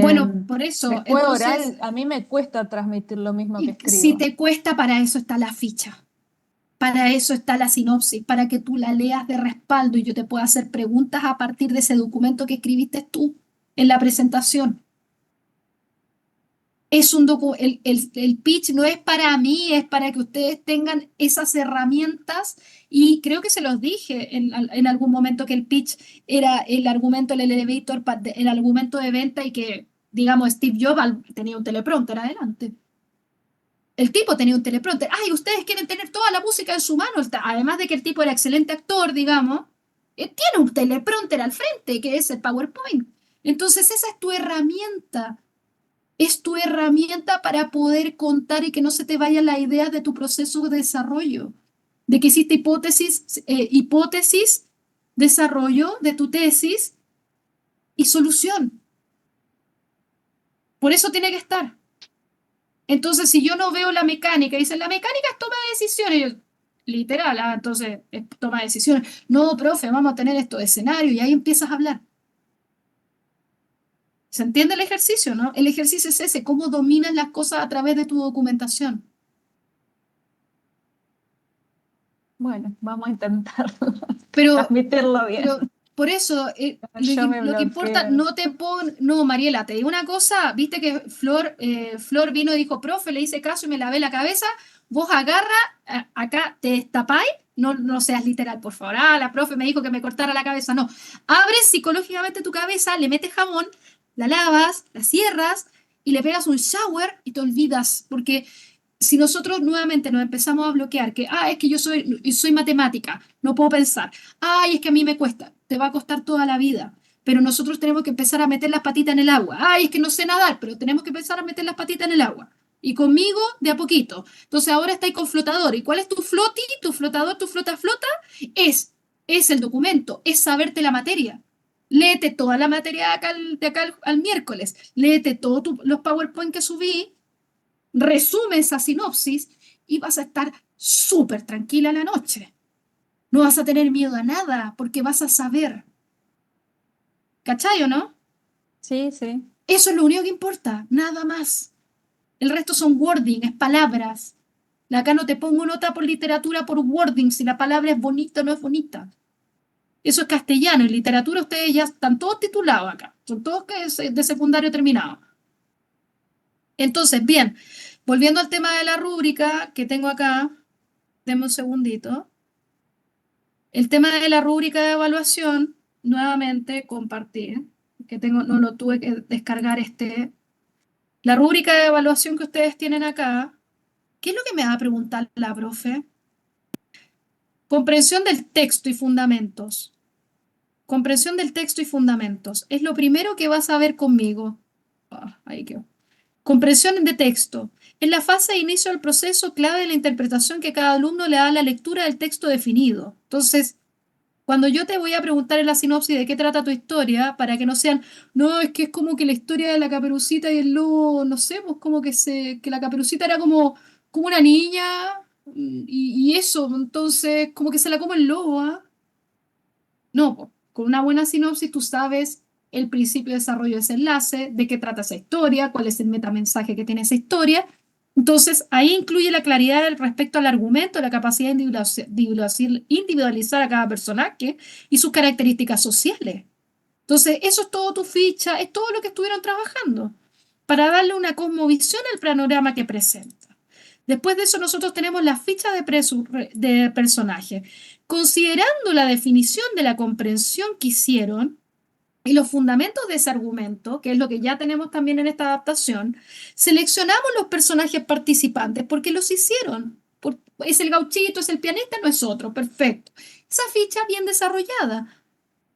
Bueno, por eso, Después oral, entonces, a mí me cuesta transmitir lo mismo que si escribo. te cuesta, para eso está la ficha. Para eso está la sinopsis, para que tú la leas de respaldo y yo te pueda hacer preguntas a partir de ese documento que escribiste tú en la presentación. El pitch no es para mí, es para que ustedes tengan esas herramientas y creo que se los dije en algún momento que el pitch era el argumento, el elevator, el argumento de venta y que, digamos, Steve Jobs tenía un teleprompter adelante. El tipo tenía un teleprompter. Ay, ustedes quieren tener toda la música en su mano. Además de que el tipo era excelente actor, digamos, tiene un teleprompter al frente, que es el PowerPoint. Entonces, esa es tu herramienta. Es tu herramienta para poder contar y que no se te vayan las ideas de tu proceso de desarrollo. De que hiciste hipótesis, desarrollo de tu tesis y solución. Por eso tiene que estar. Entonces, si yo no veo la mecánica, dicen, la mecánica es toma de decisiones. Yo, literal, entonces es toma de decisiones. No, profe, vamos a tener estos escenarios y ahí empiezas a hablar. ¿Se entiende el ejercicio, no? El ejercicio es ese, cómo dominas las cosas a través de tu documentación. Bueno, vamos a intentarlo, Pero, transmitirlo bien. pero por eso, Yo me lo que importa, bloqueo. no, Mariela, te digo una cosa, viste que Flor vino y dijo, profe, le hice caso y me lavé la cabeza, vos agarra, acá te destapáis, no seas literal, por favor, la profe me dijo que me cortara la cabeza, no, abres psicológicamente tu cabeza, le metes jabón, la lavas, la cierras y le pegas un shower y te olvidas, porque si nosotros nuevamente nos empezamos a bloquear, que, es que yo soy matemática, no puedo pensar, ay, es que a mí me cuesta, te va a costar toda la vida, pero nosotros tenemos que empezar a meter las patitas en el agua, ay, es que no sé nadar, pero tenemos que empezar a meter las patitas en el agua. Y conmigo, de a poquito. Entonces ahora estáis con flotador. ¿Y cuál es tu floti? Tu flotador, tu flota, es el documento, es saberte la materia. Léete toda la materia de acá al miércoles. Léete todos los PowerPoint que subí, resume esa sinopsis y vas a estar súper tranquila la noche. No vas a tener miedo a nada porque vas a saber. ¿Cachai o no? Sí, sí. Eso es lo único que importa, nada más. El resto son wording, es palabras. Acá no te pongo nota por literatura, por wording, si la palabra es bonita o no es bonita. Eso es castellano. En literatura ustedes ya están todos titulados acá. Son todos de secundario terminado. Entonces, bien, volviendo al tema de la rúbrica que tengo acá, denme un segundito. El tema de la rúbrica de evaluación, nuevamente compartir, que no lo tuve que descargar La rúbrica de evaluación que ustedes tienen acá, ¿qué es lo que me va a preguntar la profe? Comprensión del texto y fundamentos. Comprensión del texto y fundamentos. Es lo primero que vas a ver conmigo. Ahí quedó. Comprensión de texto. En la fase de inicio del proceso, clave de la interpretación que cada alumno le da a la lectura del texto definido. Entonces, Cuando yo te voy a preguntar en la sinopsis de qué trata tu historia, para que no sean, no, es que es como que la historia de la Caperucita y el lobo, no sé, pues como que la Caperucita era como una niña y eso, entonces como que se la come el lobo, ¿ah? No, po. Con una buena sinopsis tú sabes el principio de desarrollo de ese enlace, de qué trata esa historia, cuál es el metamensaje que tiene esa historia. Entonces, ahí incluye la claridad respecto al argumento, la capacidad de individualizar a cada personaje y sus características sociales. Entonces, eso es todo tu ficha, es todo lo que estuvieron trabajando para darle una cosmovisión al panorama que presenta. Después de eso, nosotros tenemos la ficha de personaje. Considerando la definición de la comprensión que hicieron y los fundamentos de ese argumento, que es lo que ya tenemos también en esta adaptación, seleccionamos los personajes participantes porque los hicieron. Es el gauchito, es el pianista, no es otro. Perfecto. Esa ficha bien desarrollada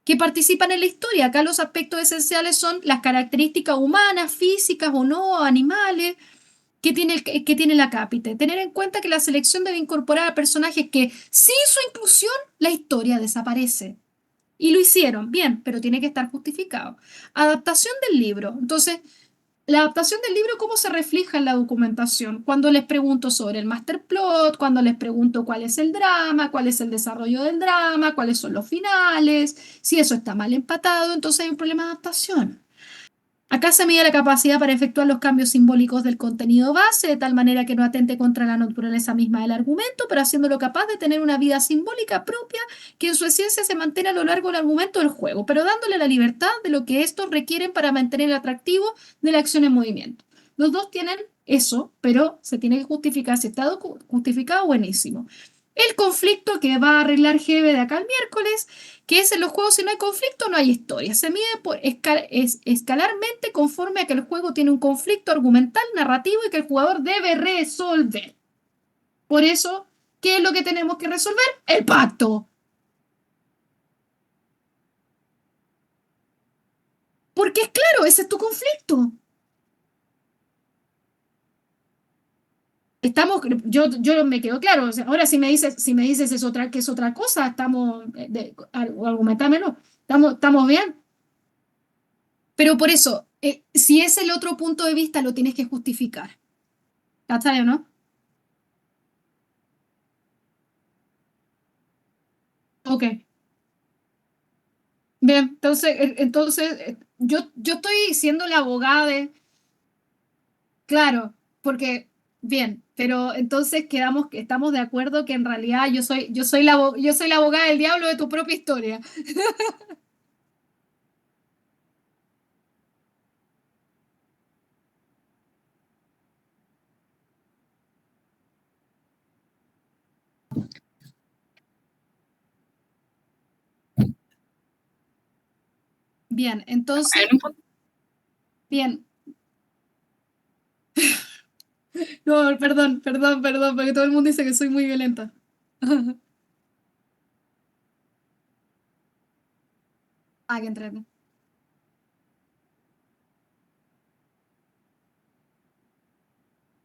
que participan en la historia. Acá los aspectos esenciales son las características humanas, físicas o no, animales, que tiene la cápite. Tener en cuenta que la selección debe incorporar a personajes que, sin su inclusión, la historia desaparece. Y lo hicieron, bien, pero tiene que estar justificado. Adaptación del libro. Entonces, la adaptación del libro, ¿cómo se refleja en la documentación? Cuando les pregunto sobre el master plot, cuando les pregunto cuál es el drama, cuál es el desarrollo del drama, cuáles son los finales, si eso está mal empatado, entonces hay un problema de adaptación. Acá se mide la capacidad para efectuar los cambios simbólicos del contenido base, de tal manera que no atente contra la naturaleza misma del argumento, pero haciéndolo capaz de tener una vida simbólica propia que en su esencia se mantiene a lo largo del argumento del juego, pero dándole la libertad de lo que estos requieren para mantener el atractivo de la acción en movimiento. Los dos tienen eso, pero se tiene que justificar. Si está justificado, buenísimo. El conflicto que va a arreglar Gebe de acá al miércoles, que es en los juegos si no hay conflicto no hay historia. Se mide escalarmente conforme a que el juego tiene un conflicto argumental, narrativo y que el jugador debe resolver. Por eso, ¿qué es lo que tenemos que resolver? El pacto. Porque es claro, ese es tu conflicto. Yo me quedo claro. O sea, ahora si me dices que es otra cosa, estamos, argumentámelo, estamos bien. Pero por eso, si es el otro punto de vista, lo tienes que justificar. ¿Cachai o no? Ok. Bien, yo estoy siendo la abogada de, claro, porque, bien, pero entonces estamos de acuerdo que en realidad yo soy la abogada del diablo de tu propia historia. Bien, entonces, bien. No, perdón, porque todo el mundo dice que soy muy violenta. Ah, que entrete.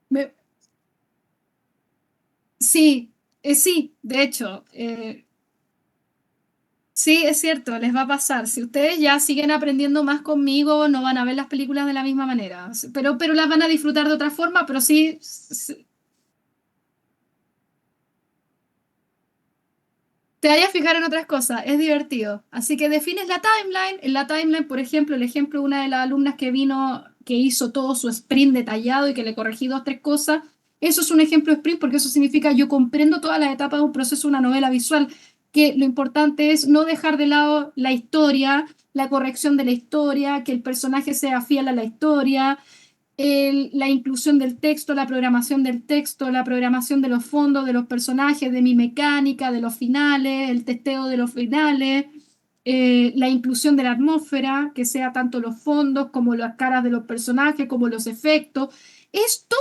Me- sí, sí, de hecho, sí, es cierto, les va a pasar. Si ustedes ya siguen aprendiendo más conmigo, no van a ver las películas de la misma manera, pero las van a disfrutar de otra forma, pero sí, te vayas a fijar en otras cosas, es divertido. Así que defines la timeline. En la timeline, por ejemplo, el ejemplo de una de las alumnas que vino, que hizo todo su sprint detallado y que le corregí dos, tres cosas, eso es un ejemplo de sprint porque eso significa yo comprendo todas las etapas de un proceso, una novela visual, que lo importante es no dejar de lado la historia, la corrección de la historia, que el personaje sea fiel a la historia, la inclusión del texto, la programación del texto, la programación de los fondos, de los personajes, de mi mecánica, de los finales, el testeo de los finales, la inclusión de la atmósfera, que sea tanto los fondos como las caras de los personajes, como los efectos. Es todo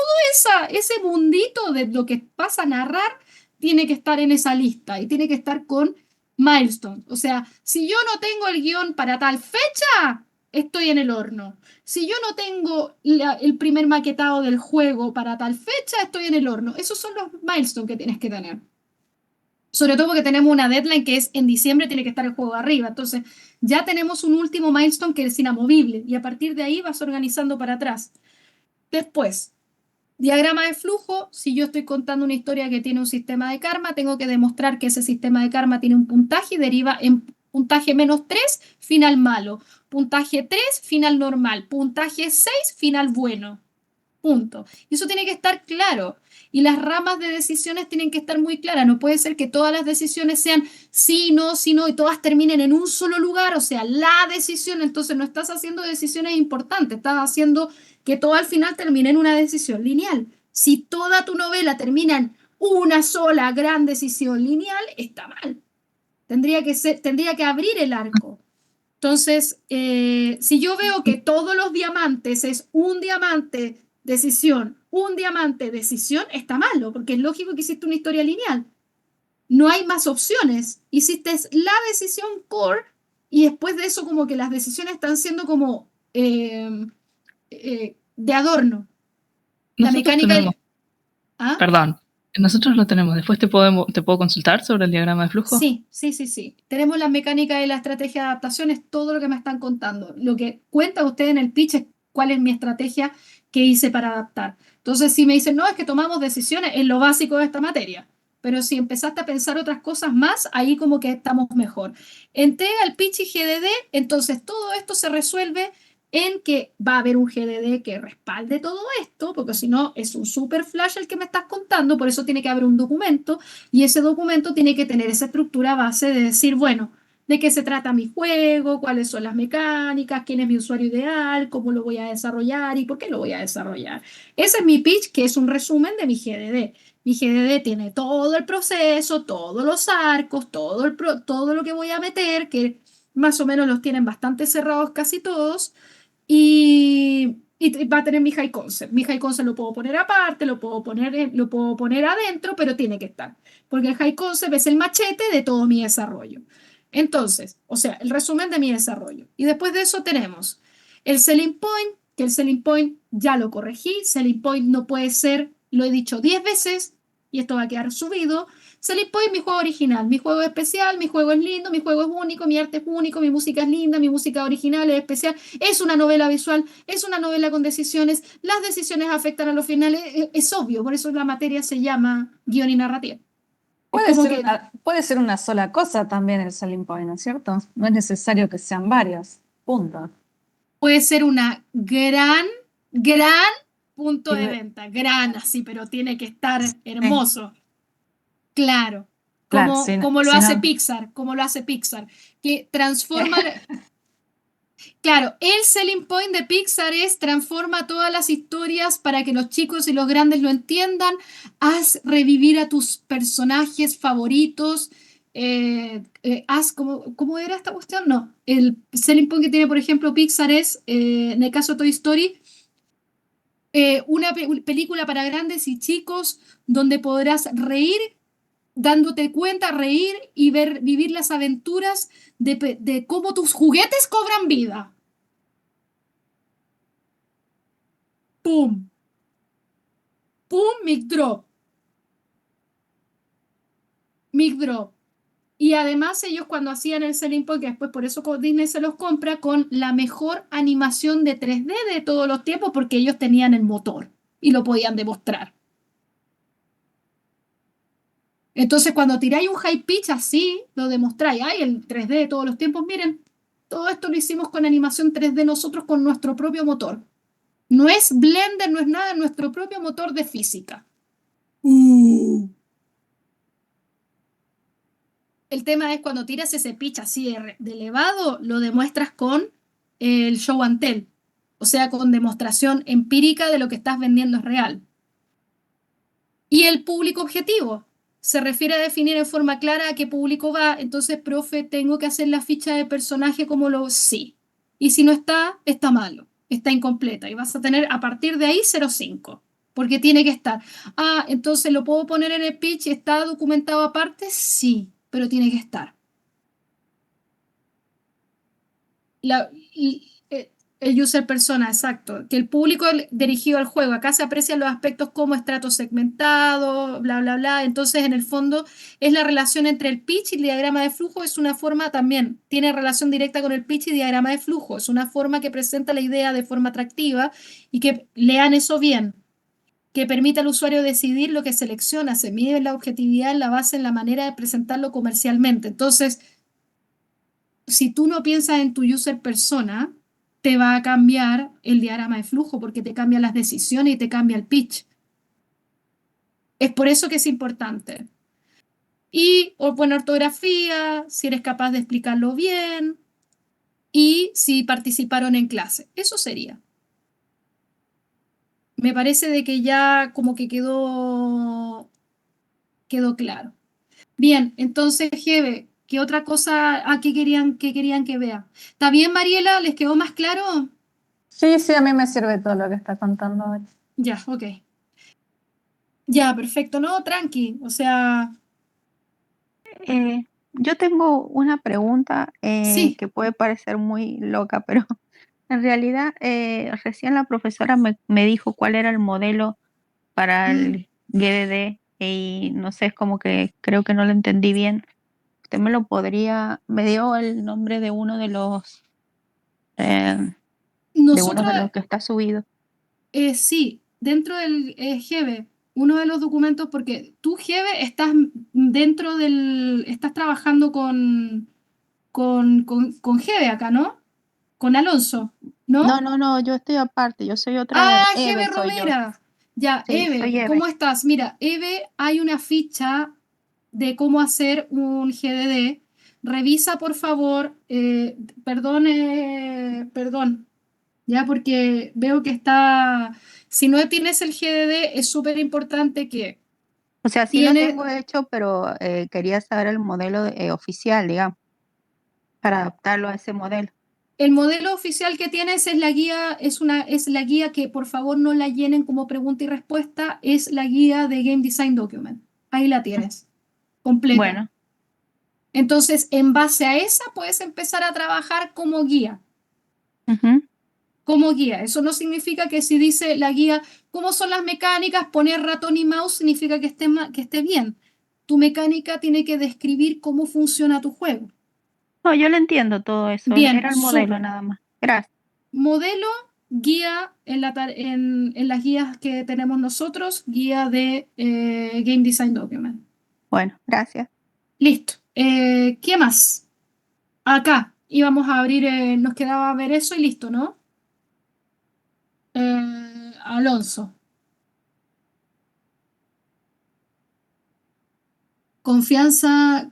ese mundito de lo que pasa a narrar, tiene que estar en esa lista y tiene que estar con milestone. O sea, si yo no tengo el guión para tal fecha, estoy en el horno. Si yo no tengo el primer maquetado del juego para tal fecha, estoy en el horno. Esos son los milestones que tienes que tener. Sobre todo porque tenemos una deadline que es en diciembre, tiene que estar el juego arriba. Entonces, ya tenemos un último milestone que es inamovible y a partir de ahí vas organizando para atrás. Después, diagrama de flujo. Si yo estoy contando una historia que tiene un sistema de karma, tengo que demostrar que ese sistema de karma tiene un puntaje y deriva en puntaje -3, final malo. Puntaje 3, final normal. Puntaje 6, final bueno. Punto. Y eso tiene que estar claro. Y las ramas de decisiones tienen que estar muy claras. No puede ser que todas las decisiones sean sí, no, y todas terminen en un solo lugar, o sea, la decisión. Entonces no estás haciendo decisiones importantes, estás haciendo que todo al final termine en una decisión lineal. Si toda tu novela termina en una sola gran decisión lineal, está mal. Tendría que abrir el arco. Entonces, si yo veo que todos los diamantes es un diamante, decisión, un diamante, decisión, está malo, porque es lógico que hiciste una historia lineal. No hay más opciones. Hiciste la decisión core y después de eso como que las decisiones están siendo como de adorno. La Nosotros mecánica... tenemos, ¿Ah? perdón, nosotros lo tenemos. Después te puedo consultar sobre el diagrama de flujo. Sí. Tenemos la mecánica y la estrategia de adaptación, es todo lo que me están contando. Lo que cuenta usted en el pitch es cuál es mi estrategia que hice para adaptar. Entonces, si me dicen, no, es que tomamos decisiones, es lo básico de esta materia. Pero si empezaste a pensar otras cosas más, ahí como que estamos mejor. Entrega el pitch y GDD, entonces todo esto se resuelve en que va a haber un GDD que respalde todo esto, porque si no es un super flash el que me estás contando, por eso tiene que haber un documento y ese documento tiene que tener esa estructura base de decir, bueno, de qué se trata mi juego, cuáles son las mecánicas, quién es mi usuario ideal, cómo lo voy a desarrollar y por qué lo voy a desarrollar. Ese es mi pitch, que es un resumen de mi GDD. Mi GDD tiene todo el proceso, todos los arcos, todo lo que voy a meter, que más o menos los tienen bastante cerrados casi todos. Y va a tener mi high concept. Mi high concept lo puedo poner aparte, lo puedo poner adentro, pero tiene que estar. Porque el high concept es el machete de todo mi desarrollo. Entonces, o sea, el resumen de mi desarrollo. Y después de eso tenemos el selling point, que el selling point ya lo corregí. Selling point no puede ser, lo he dicho 10 veces y esto va a quedar subido. Selling point, mi juego original, mi juego es especial, mi juego es lindo, mi juego es único, mi arte es único, mi música es linda, mi música original es especial, es una novela visual, es una novela con decisiones, las decisiones afectan a los finales, es obvio, por eso la materia se llama guión y narrativa. Puede ser una sola cosa también el selling point, ¿no es cierto? No es necesario que sean varios. Punto. Puede ser una gran punto de venta, gran así, pero tiene que estar hermoso. Claro, como lo hace Pixar, que transforma... Claro, el selling point de Pixar es transforma todas las historias para que los chicos y los grandes lo entiendan, haz revivir a tus personajes favoritos, haz ¿cómo era esta cuestión? No, el selling point que tiene, por ejemplo, Pixar es, en el caso de Toy Story, una película para grandes y chicos donde podrás reír, dándote cuenta, reír y vivir las aventuras de cómo tus juguetes cobran vida. ¡Pum! ¡Pum! Mic drop. Mic drop. Y además ellos cuando hacían el selling point, que después por eso Disney se los compra, con la mejor animación de 3D de todos los tiempos, porque ellos tenían el motor y lo podían demostrar. Entonces, cuando tiráis un high pitch así, lo demostráis. ¡Ay, el 3D de todos los tiempos! Miren, todo esto lo hicimos con animación 3D nosotros con nuestro propio motor. No es Blender, no es nada, es nuestro propio motor de física. El tema es cuando tiras ese pitch así de elevado, lo demuestras con el show and tell. O sea, con demostración empírica de lo que estás vendiendo es real. Y el público objetivo se refiere a definir en forma clara a qué público va. Entonces, profe, tengo que hacer la ficha de personaje como lo... Sí. Y si no está, está malo, está incompleta. Y vas a tener a partir de ahí 0,5. Porque tiene que estar. Ah, entonces lo puedo poner en el pitch. ¿Está documentado aparte? Sí, pero tiene que estar. El user persona, exacto. Que el público dirigido al juego. Acá se aprecian los aspectos como estrato segmentado, bla, bla, bla. Entonces, en el fondo, es la relación entre el pitch y el diagrama de flujo. Es una forma también, tiene relación directa con el pitch y diagrama de flujo. Es una forma que presenta la idea de forma atractiva y que lean eso bien, que permite al usuario decidir lo que selecciona. Se mide la objetividad en la base en la manera de presentarlo comercialmente. Entonces, si tú no piensas en tu user persona, te va a cambiar el diagrama de flujo porque te cambia las decisiones y te cambia el pitch. Es por eso que es importante. Y buena ortografía, si eres capaz de explicarlo bien y si participaron en clase. Eso sería. Me parece de que ya como que quedó claro. Bien, entonces, Jeve, ¿qué otra cosa aquí querían que vea? ¿Está bien, Mariela? ¿Les quedó más claro? Sí, sí, a mí me sirve todo lo que está contando hoy. Ya, ok. Ya, perfecto, no, tranqui. O sea, Yo tengo una pregunta sí. que puede parecer muy loca, pero en realidad recién la profesora me dijo cuál era el modelo para el GDD y no sé, es como que creo que no lo entendí bien. Usted me dio el nombre de uno de los Nosotros, que está subido. sí, dentro del Geve, uno de los documentos, porque tú, Geve, estás estás trabajando con Geve acá, ¿no? Con Alonso, ¿no? No, yo estoy aparte, yo soy Ah, otra, Eve Gebe soy yo. Romera. Ya, Sí, soy Eve, Eve. ¿cómo estás? Mira, Eve, hay una ficha de cómo hacer un GDD. Revisa, por favor, perdón, ya porque veo que si no tienes el GDD, es súper importante que O sea, sí lo tiene tengo hecho, pero quería saber el modelo oficial, digamos, para adaptarlo a ese modelo. el modelo oficial que tienes es la guía, es la guía que por favor no la llenen como pregunta y respuesta, es la guía de Game Design Document. Ahí la tienes, completa. Bueno, Entonces, en base a esa, puedes empezar a trabajar como guía. ujú. Como guía. Eso no significa que si dice la guía cómo son las mecánicas, poner ratón y mouse significa que esté bien. Tu mecánica tiene que describir cómo funciona tu juego. No, yo lo entiendo todo eso, Bien, era el modelo súper. nada más. Gracias. Modelo, guía en las guías que tenemos nosotros, guía de Game Design Document. Bueno, gracias. Listo. ¿Qué más? Acá íbamos a abrir, nos quedaba ver eso y listo, ¿no? Alonso. Confianza,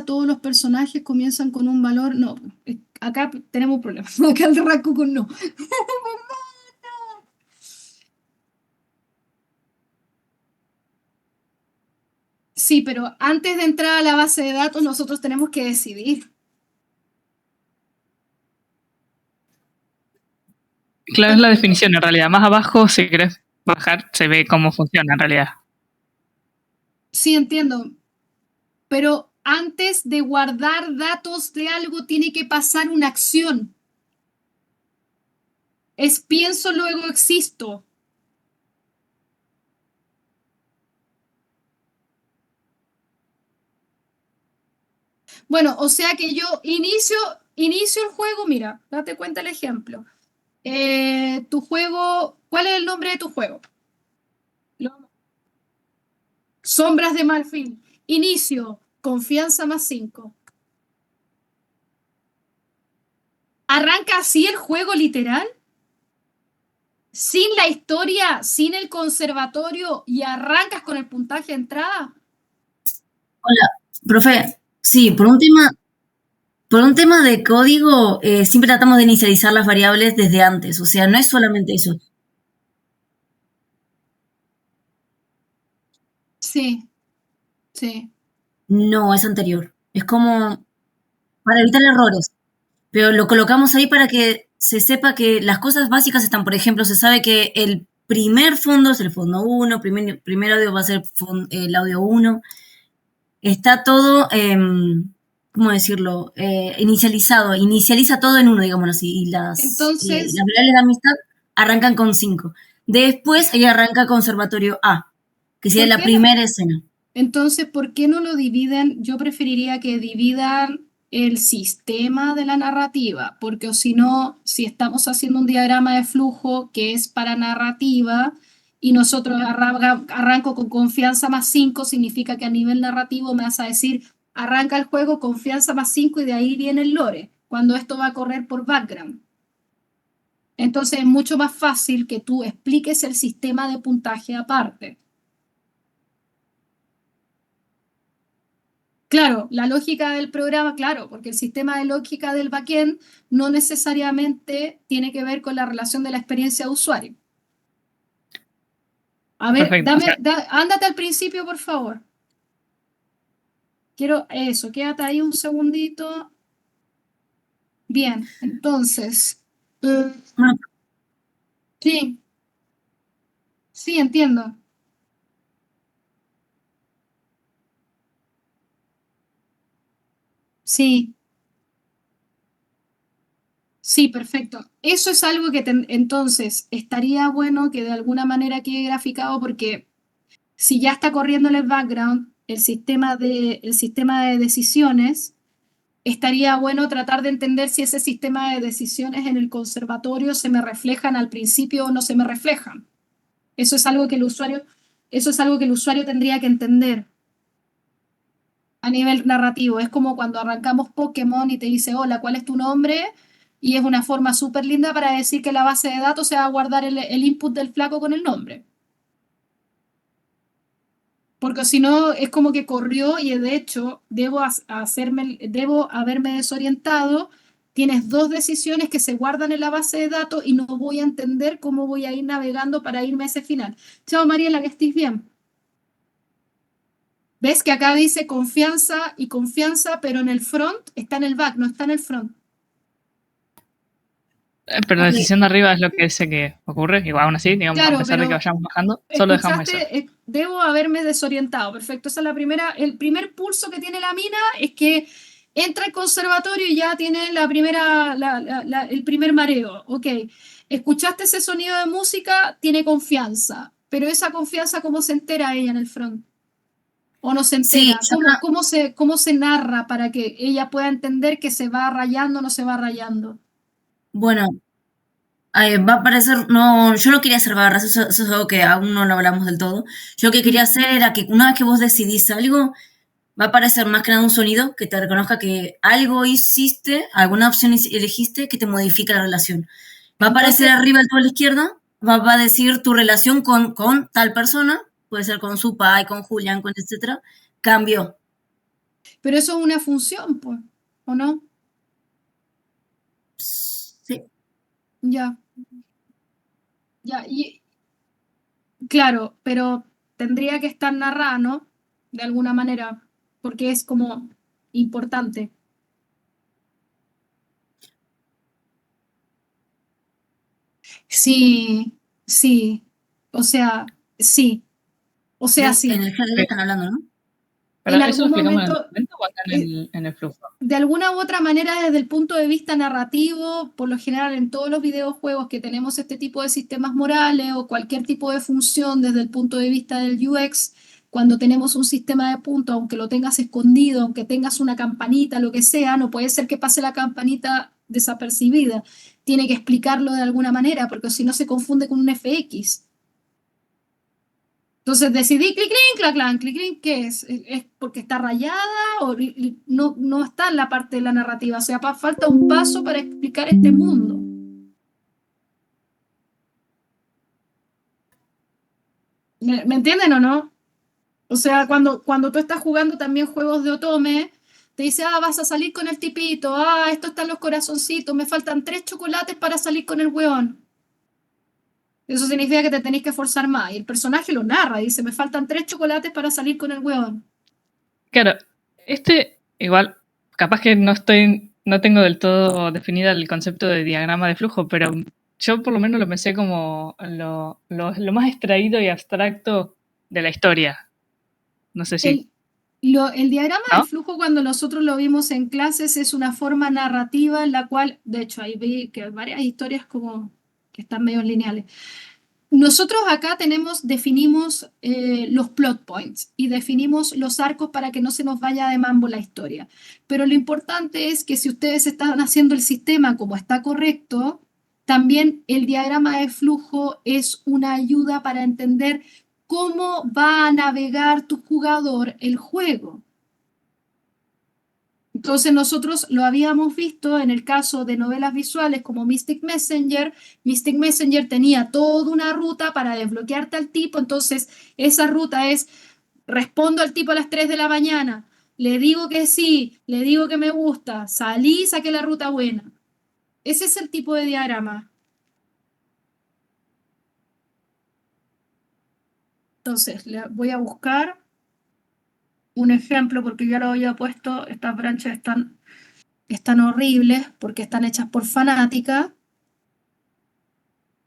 todos los personajes comienzan con un valor. No, acá tenemos un problema. Acá el Raku con no. Sí, pero antes de entrar a la base de datos, nosotros tenemos que decidir. Claro, es la definición en realidad. Más abajo, si querés bajar, se ve cómo funciona en realidad. Sí, entiendo. Pero antes de guardar datos de algo, tiene que pasar una acción. Es pienso, luego existo. Bueno, o sea que yo inicio el juego, mira, date cuenta el ejemplo. Tu juego, ¿cuál es el nombre de tu juego? Sombras de Marfil. Inicio, confianza más 5. ¿Arranca así el juego literal? Sin la historia, sin el conservatorio y arrancas con el puntaje de entrada. Hola, profe. Sí, por un tema de código, siempre tratamos de inicializar las variables desde antes. O sea, no es solamente eso. Sí, sí. No, es anterior. Es como para evitar errores. Pero lo colocamos ahí para que se sepa que las cosas básicas están. Por ejemplo, se sabe que el primer fondo es el fondo 1, primer audio va a ser el audio 1. Está todo ¿cómo decirlo? Inicializa todo en uno, digámoslo así, y las Entonces, variables de amistad arrancan con 5. Después ella arranca Conservatorio A, que sería ¿por la qué no? primera escena. Entonces, ¿por qué no lo dividen? Yo preferiría que dividan el sistema de la narrativa, porque o si no, si estamos haciendo un diagrama de flujo que es para narrativa y nosotros arranco con confianza más 5, significa que a nivel narrativo me vas a decir, arranca el juego confianza más 5 y de ahí viene el lore, cuando esto va a correr por background. Entonces es mucho más fácil que tú expliques el sistema de puntaje aparte. Claro, la lógica del programa, claro, porque el sistema de lógica del backend no necesariamente tiene que ver con la relación de la experiencia de usuario. A ver, Perfecto. O sea, ándate al principio, por favor. Quiero eso, quédate ahí un segundito. Bien, entonces, Bueno, sí, sí, entiendo. Sí. Sí, perfecto. Eso es algo que entonces estaría bueno que de alguna manera quede graficado porque si ya está corriendo en el background el sistema de decisiones, estaría bueno tratar de entender si ese sistema de decisiones en el conservatorio se me reflejan al principio o no se me reflejan. Eso es algo que eso es algo que el usuario tendría que entender a nivel narrativo. Es como cuando arrancamos Pokémon y te dice, hola, ¿cuál es tu nombre? Y es una forma súper linda para decir que la base de datos se va a guardar el input del flaco con el nombre. Porque si no, es como que corrió y de hecho debo haberme desorientado. Tienes dos decisiones que se guardan en la base de datos y no voy a entender cómo voy a ir navegando para irme a ese final. Chao, Mariela, que estés bien. ¿Ves que acá dice confianza y confianza, pero en el front está en el back, no está en el front? pero la ok. decisión de arriba es lo que dice que ocurre. Igual aún así, digamos, a Claro, pesar de que pero vayamos bajando, solo dejamos eso. escuchaste, debo haberme desorientado. Perfecto, esa es la primera. El primer pulso que tiene la mina es que entra al conservatorio y ya tiene la primera, el primer mareo. Ok, escuchaste ese sonido de música, tiene confianza. Pero esa confianza, ¿cómo se entera ella en el front? ¿O no se Sí, entera? ¿Cómo se narra para que ella pueda entender que se va rayando o no se va rayando? bueno, va a aparecer, no, yo no quería hacer barras, eso es algo que aún no lo hablamos del todo. Yo lo que quería hacer era que una vez que vos decidís algo, va a aparecer más que nada un sonido que te reconozca que algo hiciste, alguna opción elegiste que te modifica la relación. Va a aparecer Entonces, arriba todo a la izquierda, va a decir tu relación con tal persona, puede ser con su pai, con Julián, con etcétera, cambió. pero eso es una función, pues, ¿o no? Sí. Ya, ya, y claro, pero tendría que estar narrada, ¿no? De alguna manera, porque es como importante. Sí, sí, o sea, sí, o sea, En sí. el GDL están hablando, ¿no? Pero En ¿eso lo algún explicamos en el momento, documento o acá eh, en el flujo? de alguna u otra manera, desde el punto de vista narrativo, por lo general en todos los videojuegos que tenemos este tipo de sistemas morales o cualquier tipo de función desde el punto de vista del UX, cuando tenemos un sistema de puntos, aunque lo tengas escondido, aunque tengas una campanita, lo que sea, no puede ser que pase la campanita desapercibida. Tiene que explicarlo de alguna manera, porque si no se confunde con un FX. Entonces decidí clic, clic, clac, clac, clic, clic, ¿qué es? ¿Es porque está rayada o no, no está en la parte de la narrativa? O sea, falta un paso para explicar este mundo. ¿Me entienden o no? O sea, cuando tú estás jugando también juegos de Otome, te dice, ah, vas a salir con el tipito, ah, esto están los corazoncitos, me faltan 3 chocolates para salir con el weón. Eso significa que te tenés que esforzar más. Y el personaje lo narra, dice, me faltan 3 chocolates para salir con el weón. Claro, igual, capaz que no tengo del todo definida el concepto de diagrama de flujo, pero yo por lo menos lo pensé como lo más extraído y abstracto de la historia. No sé si El, El diagrama ¿No? de flujo, cuando nosotros lo vimos en clases, es una forma narrativa en la cual, de hecho, ahí vi que hay varias historias como que están medio lineales. Nosotros acá definimos los plot points y definimos los arcos para que no se nos vaya de mambo la historia. Pero lo importante es que si ustedes están haciendo el sistema como está correcto, también el diagrama de flujo es una ayuda para entender cómo va a navegar tu jugador el juego. Entonces nosotros lo habíamos visto en el caso de novelas visuales como Mystic Messenger. Mystic Messenger tenía toda una ruta para desbloquearte al tipo, entonces esa ruta es, respondo al tipo a las 3 de la mañana, le digo que sí, le digo que me gusta, salí y saqué la ruta buena. Ese es el tipo de diagrama. Entonces, voy a buscar un ejemplo porque ya lo había puesto, estas branches están horribles porque están hechas por fanática,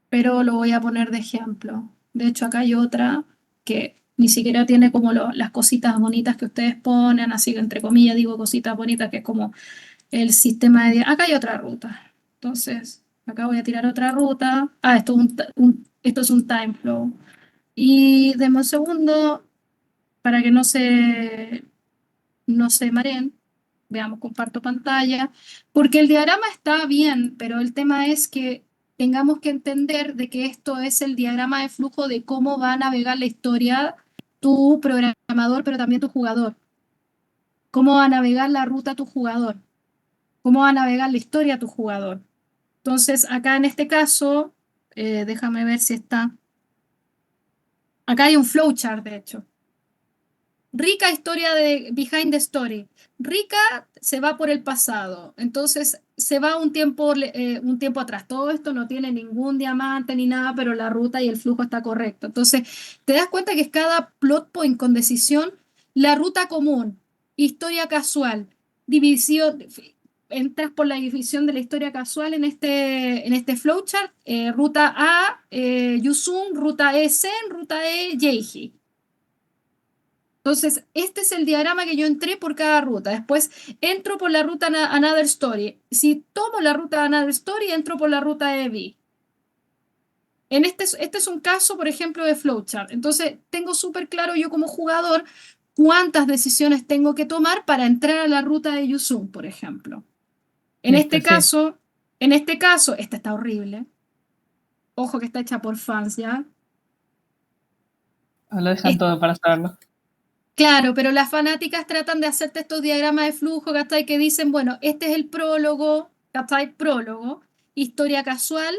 pero lo voy a poner de ejemplo. De hecho, acá hay otra que ni siquiera tiene como las cositas bonitas que ustedes ponen, así que entre comillas digo cositas bonitas, que es como el sistema de... Acá hay otra ruta. Entonces, acá voy a tirar otra ruta. Ah, esto es un time flow. Y demos un segundo para que no se mareen. Veamos, comparto pantalla. Porque el diagrama está bien, pero el tema es que tengamos que entender de que esto es el diagrama de flujo de cómo va a navegar la historia tu programador, pero también tu jugador. Cómo va a navegar la ruta tu jugador. Cómo va a navegar la historia tu jugador. Entonces, acá en este caso, déjame ver si está. Acá hay un flowchart, de hecho. Rica historia de Behind the Story. Rica se va por el pasado, entonces se va un tiempo atrás. Todo esto no tiene ningún diamante ni nada, pero la ruta y el flujo está correcto. Entonces, te das cuenta que es cada plot point con decisión, la ruta común, historia casual, división, entras por la división de la historia casual en este flowchart, ruta A, Yusun, ruta E, Sen, ruta E, Yeiji. Entonces, este es el diagrama que yo entré por cada ruta. Después entro por la ruta Another Story. Si tomo la ruta Another Story, entro por la ruta EV. Este es un caso, por ejemplo, de flowchart. Entonces, tengo súper claro yo como jugador cuántas decisiones tengo que tomar para entrar a la ruta de Yusun, por ejemplo. En Listo, este sí. caso, esta está horrible. Ojo que está hecha por fans, ¿ya? Lo dejan todo para saberlo. Claro, pero las fanáticas tratan de hacerte estos diagramas de flujo, ¿cachai? Que dicen, bueno, este es el prólogo, ¿cachai? Prólogo, historia casual,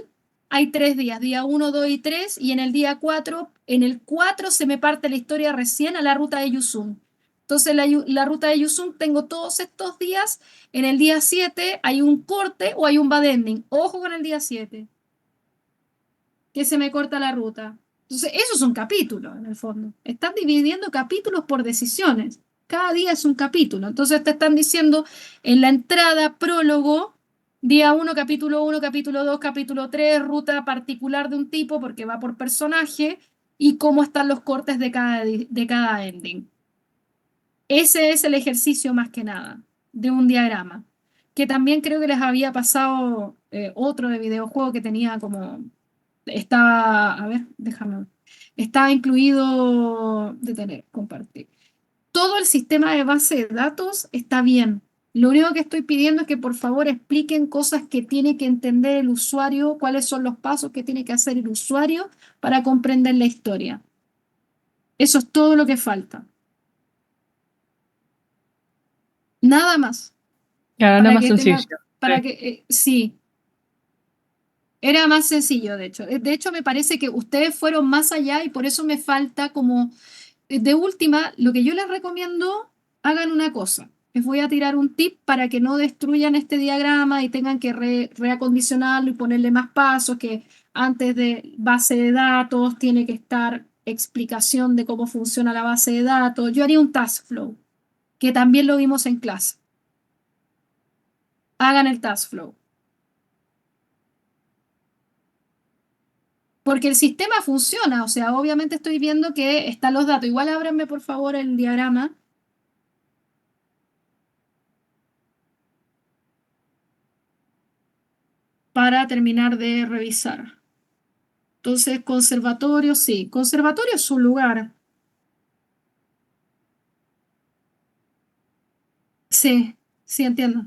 hay 3 días, día 1, 2 y 3, y en el día 4, en el 4 se me parte la historia recién a la ruta de Yusun. Entonces, la ruta de Yusun tengo todos estos días, en el día 7 hay un corte o hay un bad ending. Ojo con el día 7, que se me corta la ruta. Entonces, eso es un capítulo, en el fondo. Están dividiendo capítulos por decisiones. Cada día es un capítulo. Entonces, te están diciendo en la entrada, prólogo, día 1, capítulo 2, capítulo 3, ruta particular de un tipo, porque va por personaje, y cómo están los cortes de cada ending. Ese es el ejercicio más que nada de un diagrama. Que también creo que les había pasado otro de videojuego que tenía como estaba, a ver, déjame ver. Estaba incluido, detener, compartir. Todo el sistema de base de datos está bien. Lo único que estoy pidiendo es que por favor expliquen cosas que tiene que entender el usuario, cuáles son los pasos que tiene que hacer el usuario para comprender la historia. Eso es todo lo que falta. Nada más. Claro, Para nada más que sencillo. sí. Era más sencillo, de hecho. De hecho, me parece que ustedes fueron más allá y por eso me falta como, de última, lo que yo les recomiendo, hagan una cosa. Les voy a tirar un tip para que no destruyan este diagrama y tengan que reacondicionarlo y ponerle más pasos, que antes de base de datos tiene que estar explicación de cómo funciona la base de datos. Yo haría un task flow, que también lo vimos en clase. Hagan el task flow. Porque el sistema funciona, o sea, obviamente estoy viendo que están los datos. Igual ábranme por favor el diagrama. para terminar de revisar. Entonces, conservatorio, sí. Conservatorio es su lugar. Sí, sí, entiendo.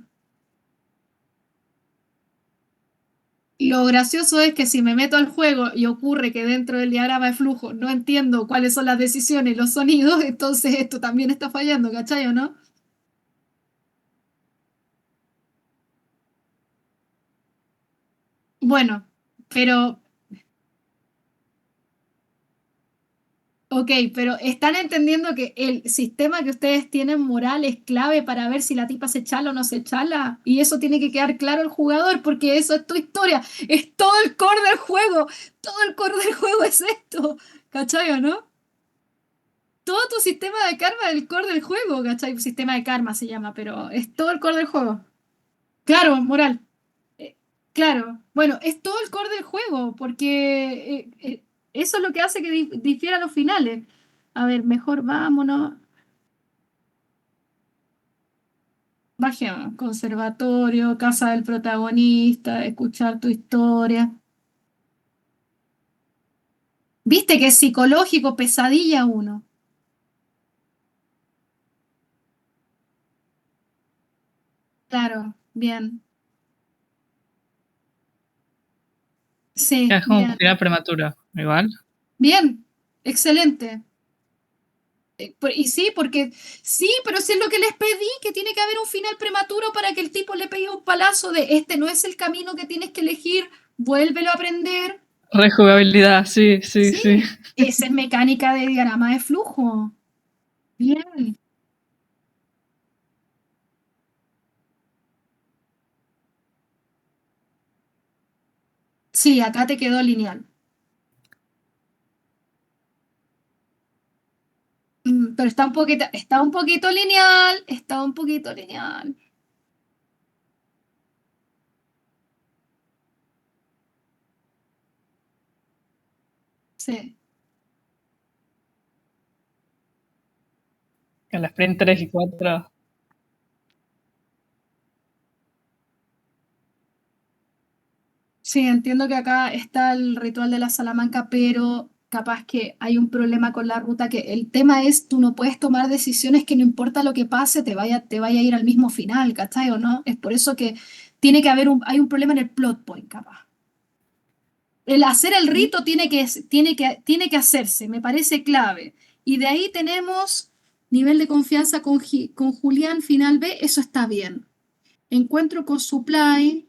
Lo gracioso es que si me meto al juego y ocurre que dentro del diagrama de flujo no entiendo cuáles son las decisiones y los sonidos, entonces esto también está fallando, ¿cachai o no? Bueno, pero, ok, pero están entendiendo que el sistema que ustedes tienen moral es clave para ver si la tipa se chala o no se chala. Y eso tiene que quedar claro al jugador, porque eso es tu historia. Es todo el core del juego. Todo el core del juego es esto. ¿Cachai o no? Todo tu sistema de karma es el core del juego, ¿cachai? Sistema de karma se llama, pero es todo el core del juego. Claro, moral. Claro. Bueno, es todo el core del juego, porque eso es lo que hace que difiera los finales. A ver, mejor vámonos. Bajemos. Conservatorio, casa del protagonista, escuchar tu historia. ¿Viste que es psicológico, pesadilla uno? Claro, bien. Sí, Es como un bien. final prematuro, igual. Bien, excelente. Y sí, porque sí, pero si es lo que les pedí, que tiene que haber un final prematuro para que el tipo le pegue un palazo de este no es el camino que tienes que elegir, vuélvelo a aprender. Rejugabilidad, sí, sí, Sí, sí. esa es mecánica de diagrama de flujo. Bien. Sí, acá te quedó lineal. Pero está un poquito lineal, está un poquito lineal. Sí. En las sprint 3 y 4. Sí, entiendo que acá está el ritual de la Salamanca, pero capaz que hay un problema con la ruta, que el tema es tú no puedes tomar decisiones que no importa lo que pase, te vaya a ir al mismo final, ¿cachai o no? Es por eso que tiene que haber hay un problema en el plot point, capaz. El hacer el rito tiene que hacerse, me parece clave. Y de ahí tenemos nivel de confianza con Julián, final B, eso está bien. Encuentro con Supply.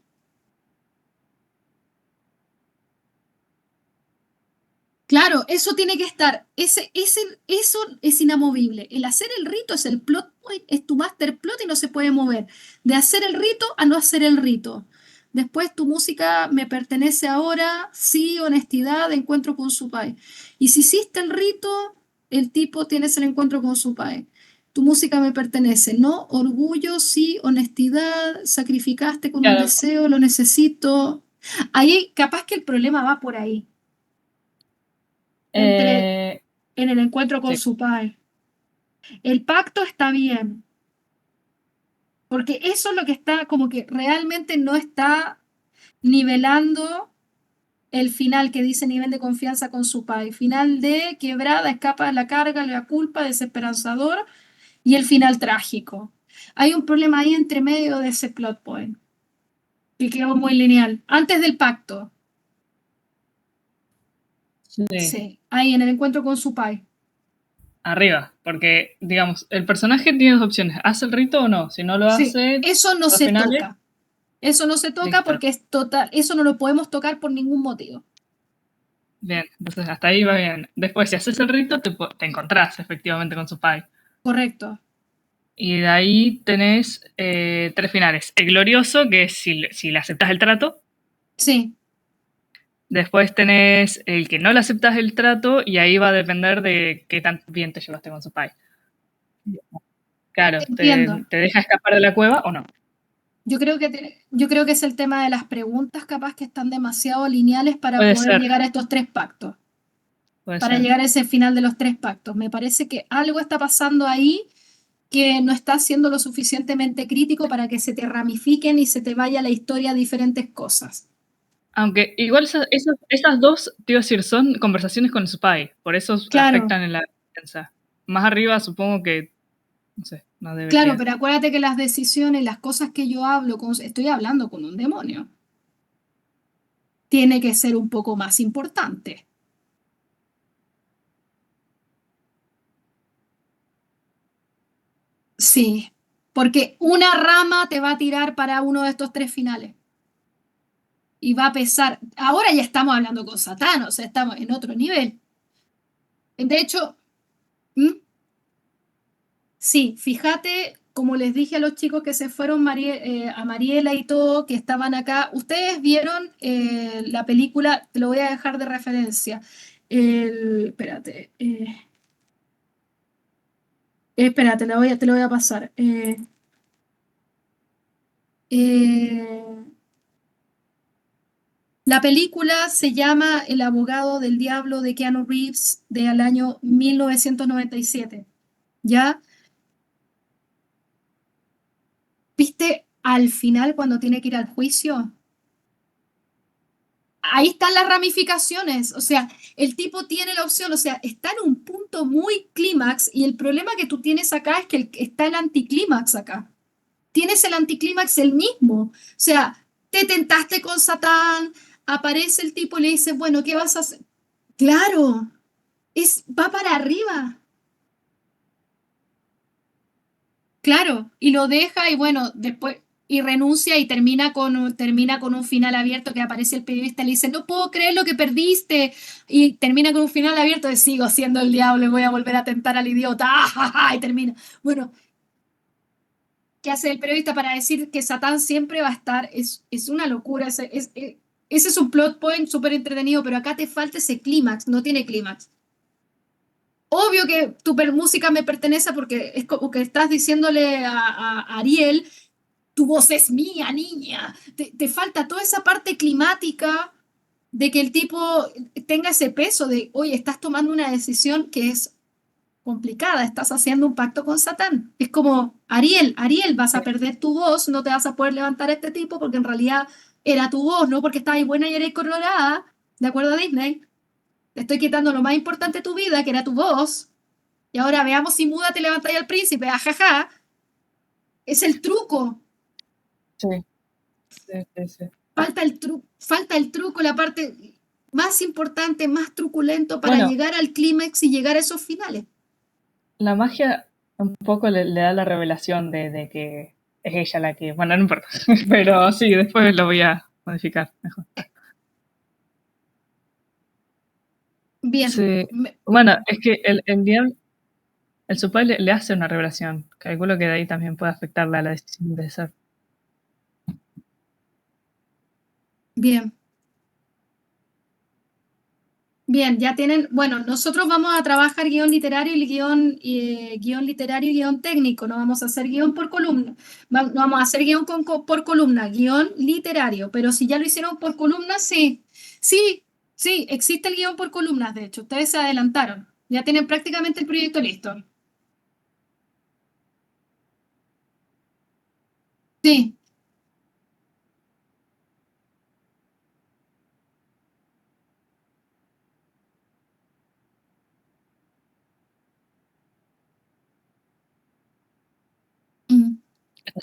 Claro, eso tiene que estar. Eso es inamovible. El hacer el rito es el plot point, es tu master plot y no se puede mover. De hacer el rito a no hacer el rito. Después tu música me pertenece ahora, sí, honestidad, encuentro con su pai. Y si hiciste el rito, el tipo tienes el encuentro con su pai. Tu música me pertenece, ¿no? Orgullo, sí, honestidad, sacrificaste con un Claro. deseo, lo necesito. Ahí capaz que el problema va por ahí entre en el encuentro con Sí. su padre. El pacto está bien, porque eso es lo que está, como que realmente no está nivelando el final que dice nivel de confianza con su padre. Final de quebrada, escapa de la carga, la culpa, desesperanzador y el final trágico. Hay un problema ahí entre medio de ese plot point, que quedó muy lineal. Antes del pacto, Sí. sí, ahí en el encuentro con su padre. Arriba, porque, digamos, el personaje tiene dos opciones: ¿hace el rito o no? Si no lo Sí, hace, eso no los se finales, toca. Eso no se toca listo. porque es total, eso no lo podemos tocar por ningún motivo. Bien, entonces hasta ahí va bien. Después, si haces el rito, te encontrás efectivamente con su pai. Correcto. Y de ahí tenés tres finales. El glorioso, que es si le aceptas el trato. Sí, Después tenés el que no le aceptas el trato y ahí va a depender de qué tan bien te llevaste con su pai. Claro, entiendo. te deja escapar de la cueva o no. Yo creo que es el tema de las preguntas, capaz que están demasiado lineales para Puede poder ser, llegar a estos tres pactos, puede para ser. llegar a ese final de los tres pactos. Me parece que algo está pasando ahí que no está siendo lo suficientemente crítico para que se te ramifiquen y se te vaya la historia a diferentes cosas. Aunque igual esas dos, te iba a decir, son conversaciones con el SUPAI, por eso Claro. afectan en la defensa. Más arriba supongo que, no sé, no Claro, debería. pero acuérdate que las decisiones, las cosas que yo hablo, estoy hablando con un demonio. Tiene que ser un poco más importante. Sí, porque una rama te va a tirar para uno de estos 3 finales. Y va a pesar. Ahora ya estamos hablando con Satán, o sea, estamos en otro nivel. De hecho, ¿Mm? Sí, fíjate, como les dije a los chicos que se fueron, a Mariela y todo, que estaban acá, ustedes vieron la película, te lo voy a dejar de referencia. Espérate, espérate, te lo voy a pasar. Eh, la película se llama El abogado del diablo de Keanu Reeves del año 1997. ¿Ya? ¿Viste al final cuando tiene que ir al juicio? Ahí están las ramificaciones, o sea, el tipo tiene la opción, o sea, está en un punto muy clímax y el problema que tú tienes acá es que está el anticlímax acá. Tienes el anticlímax el mismo, o sea, te tentaste con Satán, aparece el tipo y le dice, bueno, ¿qué vas a hacer? Claro, va para arriba. Claro, y lo deja y bueno, después y renuncia y termina con un final abierto que aparece el periodista y le dice, no puedo creer lo que perdiste. Y termina con un final abierto de sigo siendo el diablo y voy a volver a tentar al idiota. Y termina. Bueno, ¿qué hace el periodista para decir que Satán siempre va a estar? Es una locura. Ese es un plot point súper entretenido, pero acá te falta ese clímax, no tiene clímax. Obvio que tu música me pertenece porque es como que estás diciéndole a Ariel, tu voz es mía, niña. Te falta toda esa parte climática de que el tipo tenga ese peso de, oye, estás tomando una decisión que es complicada, estás haciendo un pacto con Satán. Es como, Ariel, vas a perder tu voz, no te vas a poder levantar a este tipo porque en realidad era tu voz, no porque estabas buena y eres colorada, de acuerdo a Disney. Te estoy quitando lo más importante de tu vida, que era tu voz. Y ahora veamos si muda te levantáis al príncipe, ajaja. Es el truco. Sí, sí. Falta el truco, la parte más importante, más truculento para Bueno, llegar al clímax y llegar a esos finales. la magia un poco le da la revelación de que es ella la que, bueno, no importa, pero sí, después lo voy a modificar mejor. Bien, Sí, bueno, es que el diablo, el Supai le hace una revelación. Calculo que de ahí también puede afectarle a la decisión de ser. bien. Bien, ya tienen, bueno, nosotros vamos a trabajar guión literario y guión literario y guión técnico, no vamos a hacer guión por columna, no vamos a hacer guión por columna, guión literario, pero si ya lo hicieron por columna, sí, sí, existe el guión por columnas, de hecho, ustedes se adelantaron, ya tienen prácticamente el proyecto listo. Sí, mm.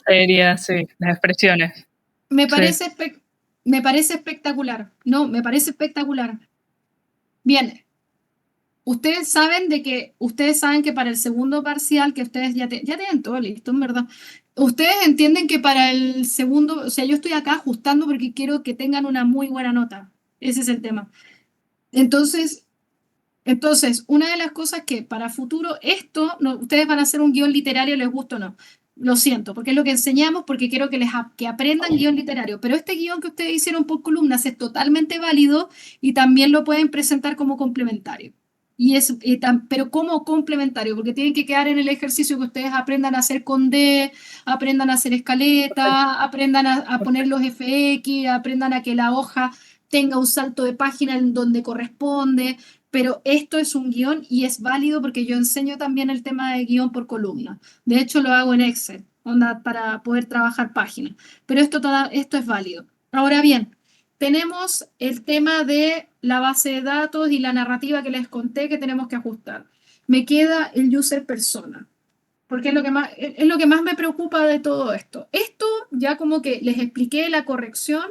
Sería, sí, las expresiones. Me Sí. parece, me parece espectacular, no, me parece espectacular. Bien, ustedes saben que para el segundo parcial, que ustedes ya tienen todo listo, en verdad. Ustedes entienden que para el segundo, o sea, yo estoy acá ajustando porque quiero que tengan una muy buena nota. Ese es el tema. Entonces, una de las cosas que para futuro, ustedes van a hacer un guión literario, les gusta o no. Lo siento, porque es lo que enseñamos, porque quiero que aprendan guión literario. Pero este guión que ustedes hicieron por columnas es totalmente válido y también lo pueden presentar como complementario. Pero como complementario, porque tienen que quedar en el ejercicio que ustedes aprendan a hacer con D, aprendan a hacer escaleta, aprendan a poner los FX, aprendan a que la hoja tenga un salto de página en donde corresponde, pero esto es un guión y es válido porque yo enseño también el tema de guión por columna. De hecho, lo hago en Excel, onda, para poder trabajar páginas. Pero esto es válido. Ahora bien, tenemos el tema de la base de datos y la narrativa que les conté que tenemos que ajustar. Me queda el user persona, porque es lo que más me preocupa de todo esto. Esto ya como que les expliqué la corrección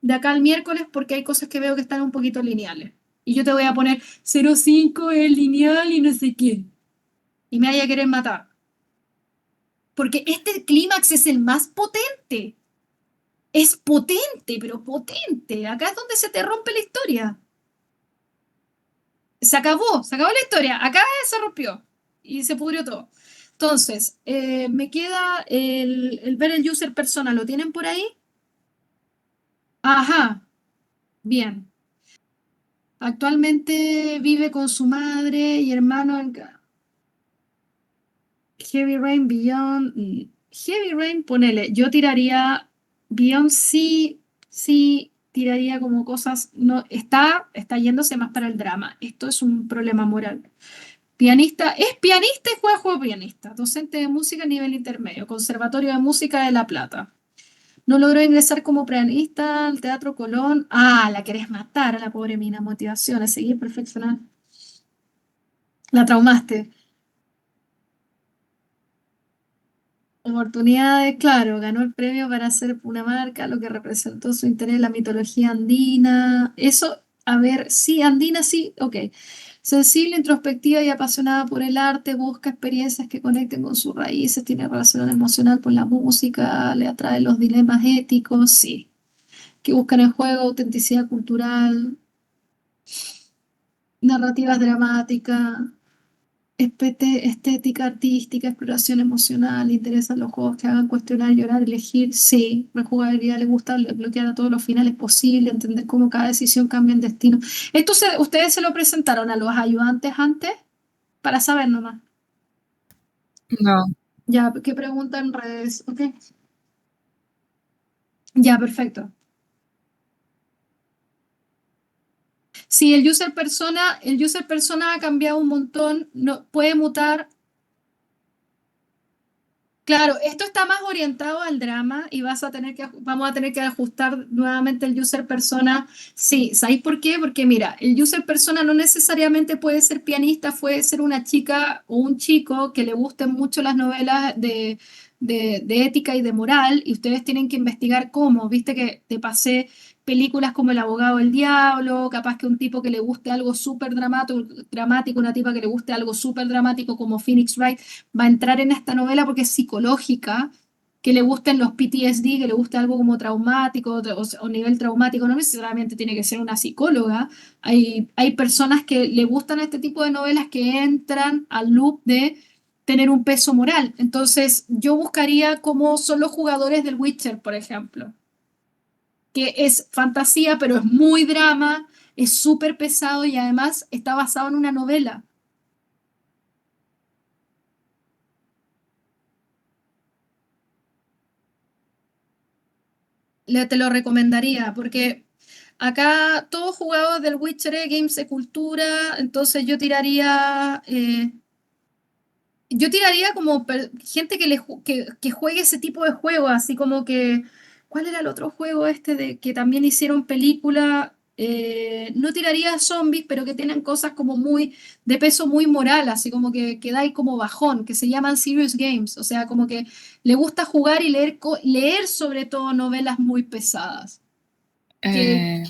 de acá al miércoles porque hay cosas que veo que están un poquito lineales. Y yo te voy a poner 0,5 es lineal y no sé qué. Y me vaya a querer matar. Porque este clímax es el más potente. Es potente, pero potente. Acá es donde se te rompe la historia. Se acabó la historia. Acá se rompió y se pudrió todo. Entonces, me queda el ver el user persona. ¿Lo tienen por ahí? Ajá, bien. Actualmente vive con su madre y hermano en Heavy Rain Beyond. Heavy Rain, ponele. Yo tiraría Beyond sí, sí, tiraría como cosas. No, está yéndose más para el drama. Esto es un problema moral. Pianista, es pianista y juega juego pianista. Docente de música a nivel intermedio. Conservatorio de Música de La Plata. No logró ingresar como pianista al Teatro Colón. Ah, la querés matar a la pobre mina. Motivación a seguir perfeccionando. La traumaste. Oportunidades, claro, ganó el premio para hacer una marca, lo que representó su interés en la mitología andina. Eso, a ver, sí, andina, sí, ok. Sensible, introspectiva y apasionada por el arte, busca experiencias que conecten con sus raíces, tiene relación emocional con la música, le atraen los dilemas éticos, sí. Que buscan en juego autenticidad cultural, narrativas dramáticas. Estética artística, exploración emocional, le interesan los juegos que hagan cuestionar, llorar, elegir, sí, rejugabilidad, le gusta bloquear a todos los finales posibles, entender cómo cada decisión cambia el destino. ¿Ustedes se lo presentaron a los ayudantes antes? Para saber nomás. No. Ya, ¿qué pregunta en redes? Ok. Ya, perfecto. Sí, el user persona ha cambiado un montón, no, puede mutar. Claro, esto está más orientado al drama y vamos a tener que ajustar nuevamente el user persona. Sí, ¿sabéis por qué? Porque mira, el user persona no necesariamente puede ser pianista, puede ser una chica o un chico que le gusten mucho las novelas de ética y de moral y ustedes tienen que investigar cómo. Viste que te pasé películas como El abogado del diablo, capaz que un tipo que le guste algo súper dramático, una tipa que le guste algo súper dramático como Phoenix Wright va a entrar en esta novela porque es psicológica, que le gusten los PTSD, que le guste algo como traumático o nivel traumático, no necesariamente tiene que ser una psicóloga. Hay personas que le gustan este tipo de novelas que entran al loop de tener un peso moral. Entonces, yo buscaría cómo son los jugadores del Witcher, por ejemplo, que es fantasía, pero es muy drama, es súper pesado y además está basado en una novela. Te lo recomendaría porque acá todos jugados del Witcher Games de cultura, entonces yo tiraría como gente que juegue ese tipo de juegos, así como que, ¿cuál era el otro juego este de que también hicieron película? No tiraría zombies, pero que tienen cosas como muy de peso muy moral, así como que da ahí como bajón, que se llaman serious games, o sea, como que le gusta jugar y leer sobre todo novelas muy pesadas. Que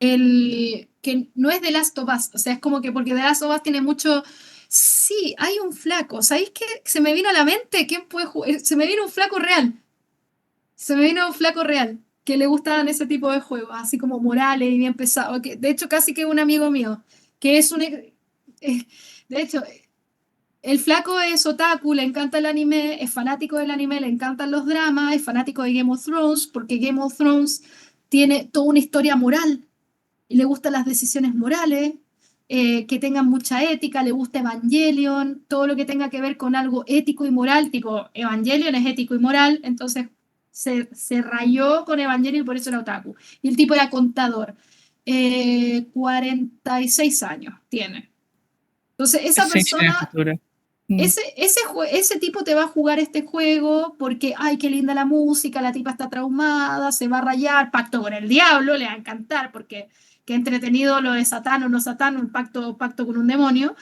Eh, que no es The Last of Us, o sea, es como que porque The Last of Us tiene mucho. Sí, hay un flaco, ¿sabéis qué? Se me vino a la mente, ¿quién puede jugar? Se me vino un flaco real, se me vino un flaco real, que le gustaban ese tipo de juegos, así como morales y bien pesados, que de hecho casi que un amigo mío, que es de hecho, el flaco es otaku, le encanta el anime, es fanático del anime, le encantan los dramas, es fanático de Game of Thrones, porque Game of Thrones tiene toda una historia moral y le gustan las decisiones morales, que tengan mucha ética, le gusta Evangelion, todo lo que tenga que ver con algo ético y moral, tipo Evangelion es ético y moral, entonces se rayó con Evangelion y por eso era otaku. Y el tipo era contador. 46 años tiene. Entonces, esa sí, tiene persona futuro. Ese tipo te va a jugar este juego porque, ay, qué linda la música, la tipa está traumada, se va a rayar, pacto con el diablo, le va a encantar porque qué entretenido lo de Satán o no Satán, un pacto con un demonio,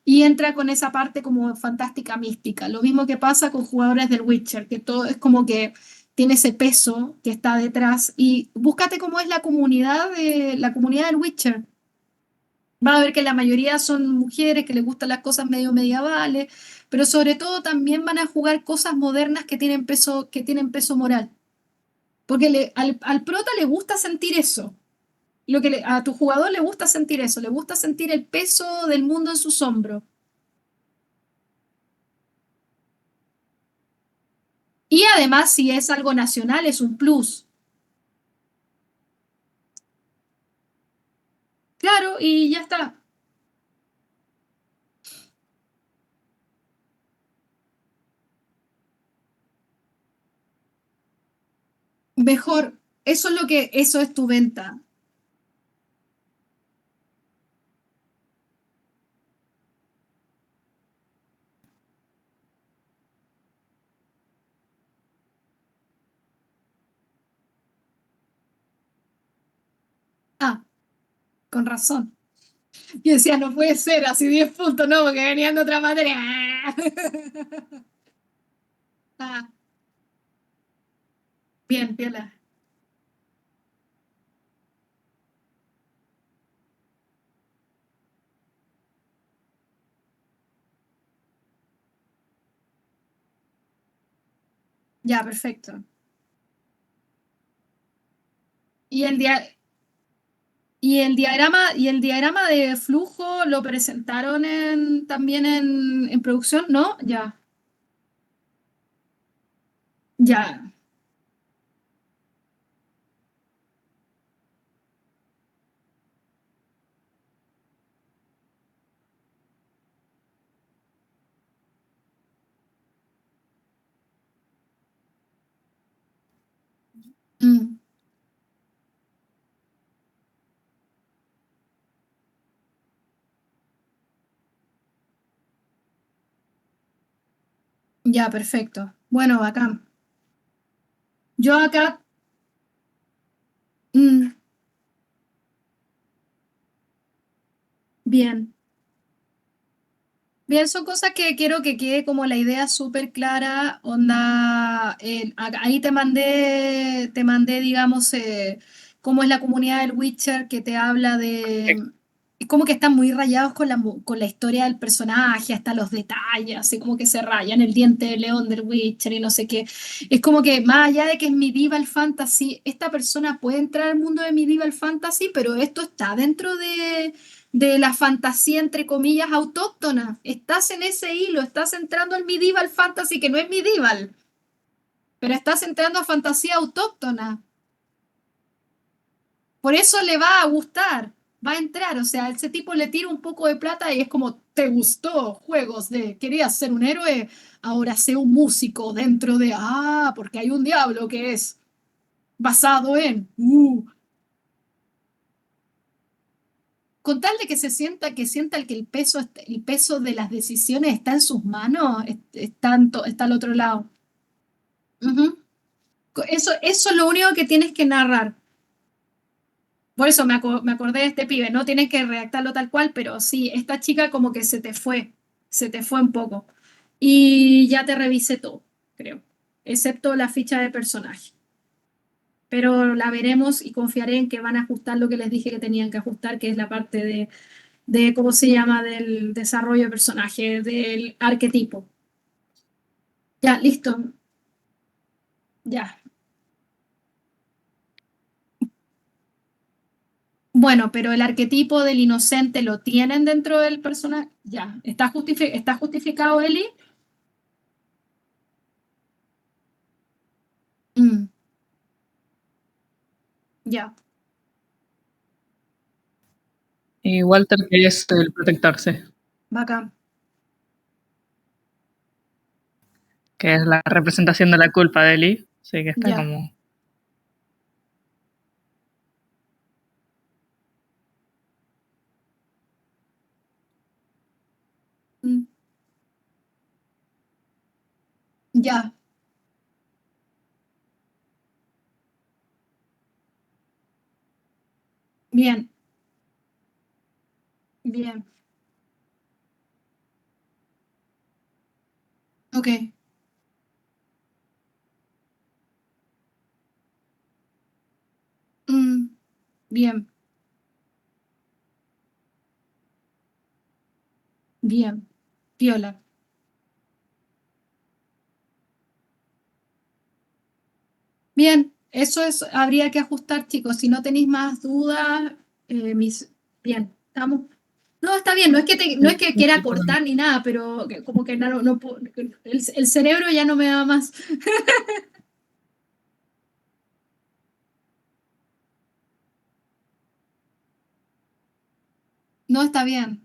y entra con esa parte como fantástica mística. Lo mismo que pasa con jugadores del Witcher, que todo es como que tiene ese peso que está detrás, y búscate cómo es la comunidad del Witcher. Vas a ver que la mayoría son mujeres que les gustan las cosas medio medievales, pero sobre todo también van a jugar cosas modernas que tienen peso moral. Porque al prota le gusta sentir eso. A tu jugador le gusta sentir eso, le gusta sentir el peso del mundo en sus hombros. Y además, si es algo nacional, es un plus. Claro, y ya está. Mejor, eso es tu venta. Ah, con razón. Y decía, no puede ser, así 10 puntos, no, porque venían de otra materia. Ah, bien, piola. Ya, perfecto. Y el diagrama de flujo lo presentaron también en producción, ¿no? Ya, ya, mm, ya, perfecto. Bueno, bacán. Yo acá, mm, bien. Bien, son cosas que quiero que quede como la idea súper clara, onda, ahí te mandé, digamos, cómo es la comunidad del Witcher, que te habla de, es como que están muy rayados con la historia del personaje, hasta los detalles, así como que se rayan el diente de león del Witcher y no sé qué. Es como que más allá de que es medieval fantasy, esta persona puede entrar al mundo de medieval fantasy, pero esto está dentro de la fantasía, entre comillas, autóctona. Estás en ese hilo, estás entrando al medieval fantasy, que no es medieval, pero estás entrando a fantasía autóctona. Por eso le va a gustar, va a entrar. O sea, ese tipo le tira un poco de plata y es como, ¿te gustó? Juegos de, ¿querías ser un héroe? Ahora sé un músico dentro de, porque hay un diablo que es basado con tal de que sienta que el peso de las decisiones está en sus manos, está al otro lado. Ujú. Eso es lo único que tienes que narrar. Por eso me acordé de este pibe. No tienes que redactarlo tal cual, pero sí, esta chica como que se te fue un poco. Y ya te revisé todo, creo, excepto la ficha de personaje. Pero la veremos y confiaré en que van a ajustar lo que les dije que tenían que ajustar, que es la parte de ¿cómo se llama? Del desarrollo de personaje, del arquetipo. Ya, listo. Ya. Bueno, pero el arquetipo del inocente lo tienen dentro del personaje. Ya. ¿Está justificado, Eli? Mm, ya. Y Walter, que es el protector, sí, Bacán. que es la representación de la culpa de Lee. Sí, que está Ya. como. Mm, Ya. Bien, bien. Ok. Mm, bien, bien. Piola. Bien, eso es, habría que ajustar, chicos. Si no tenéis más dudas, bien, estamos. No, está bien, no es que quiera cortar ni nada, pero como que no el cerebro ya no me da más. No está bien.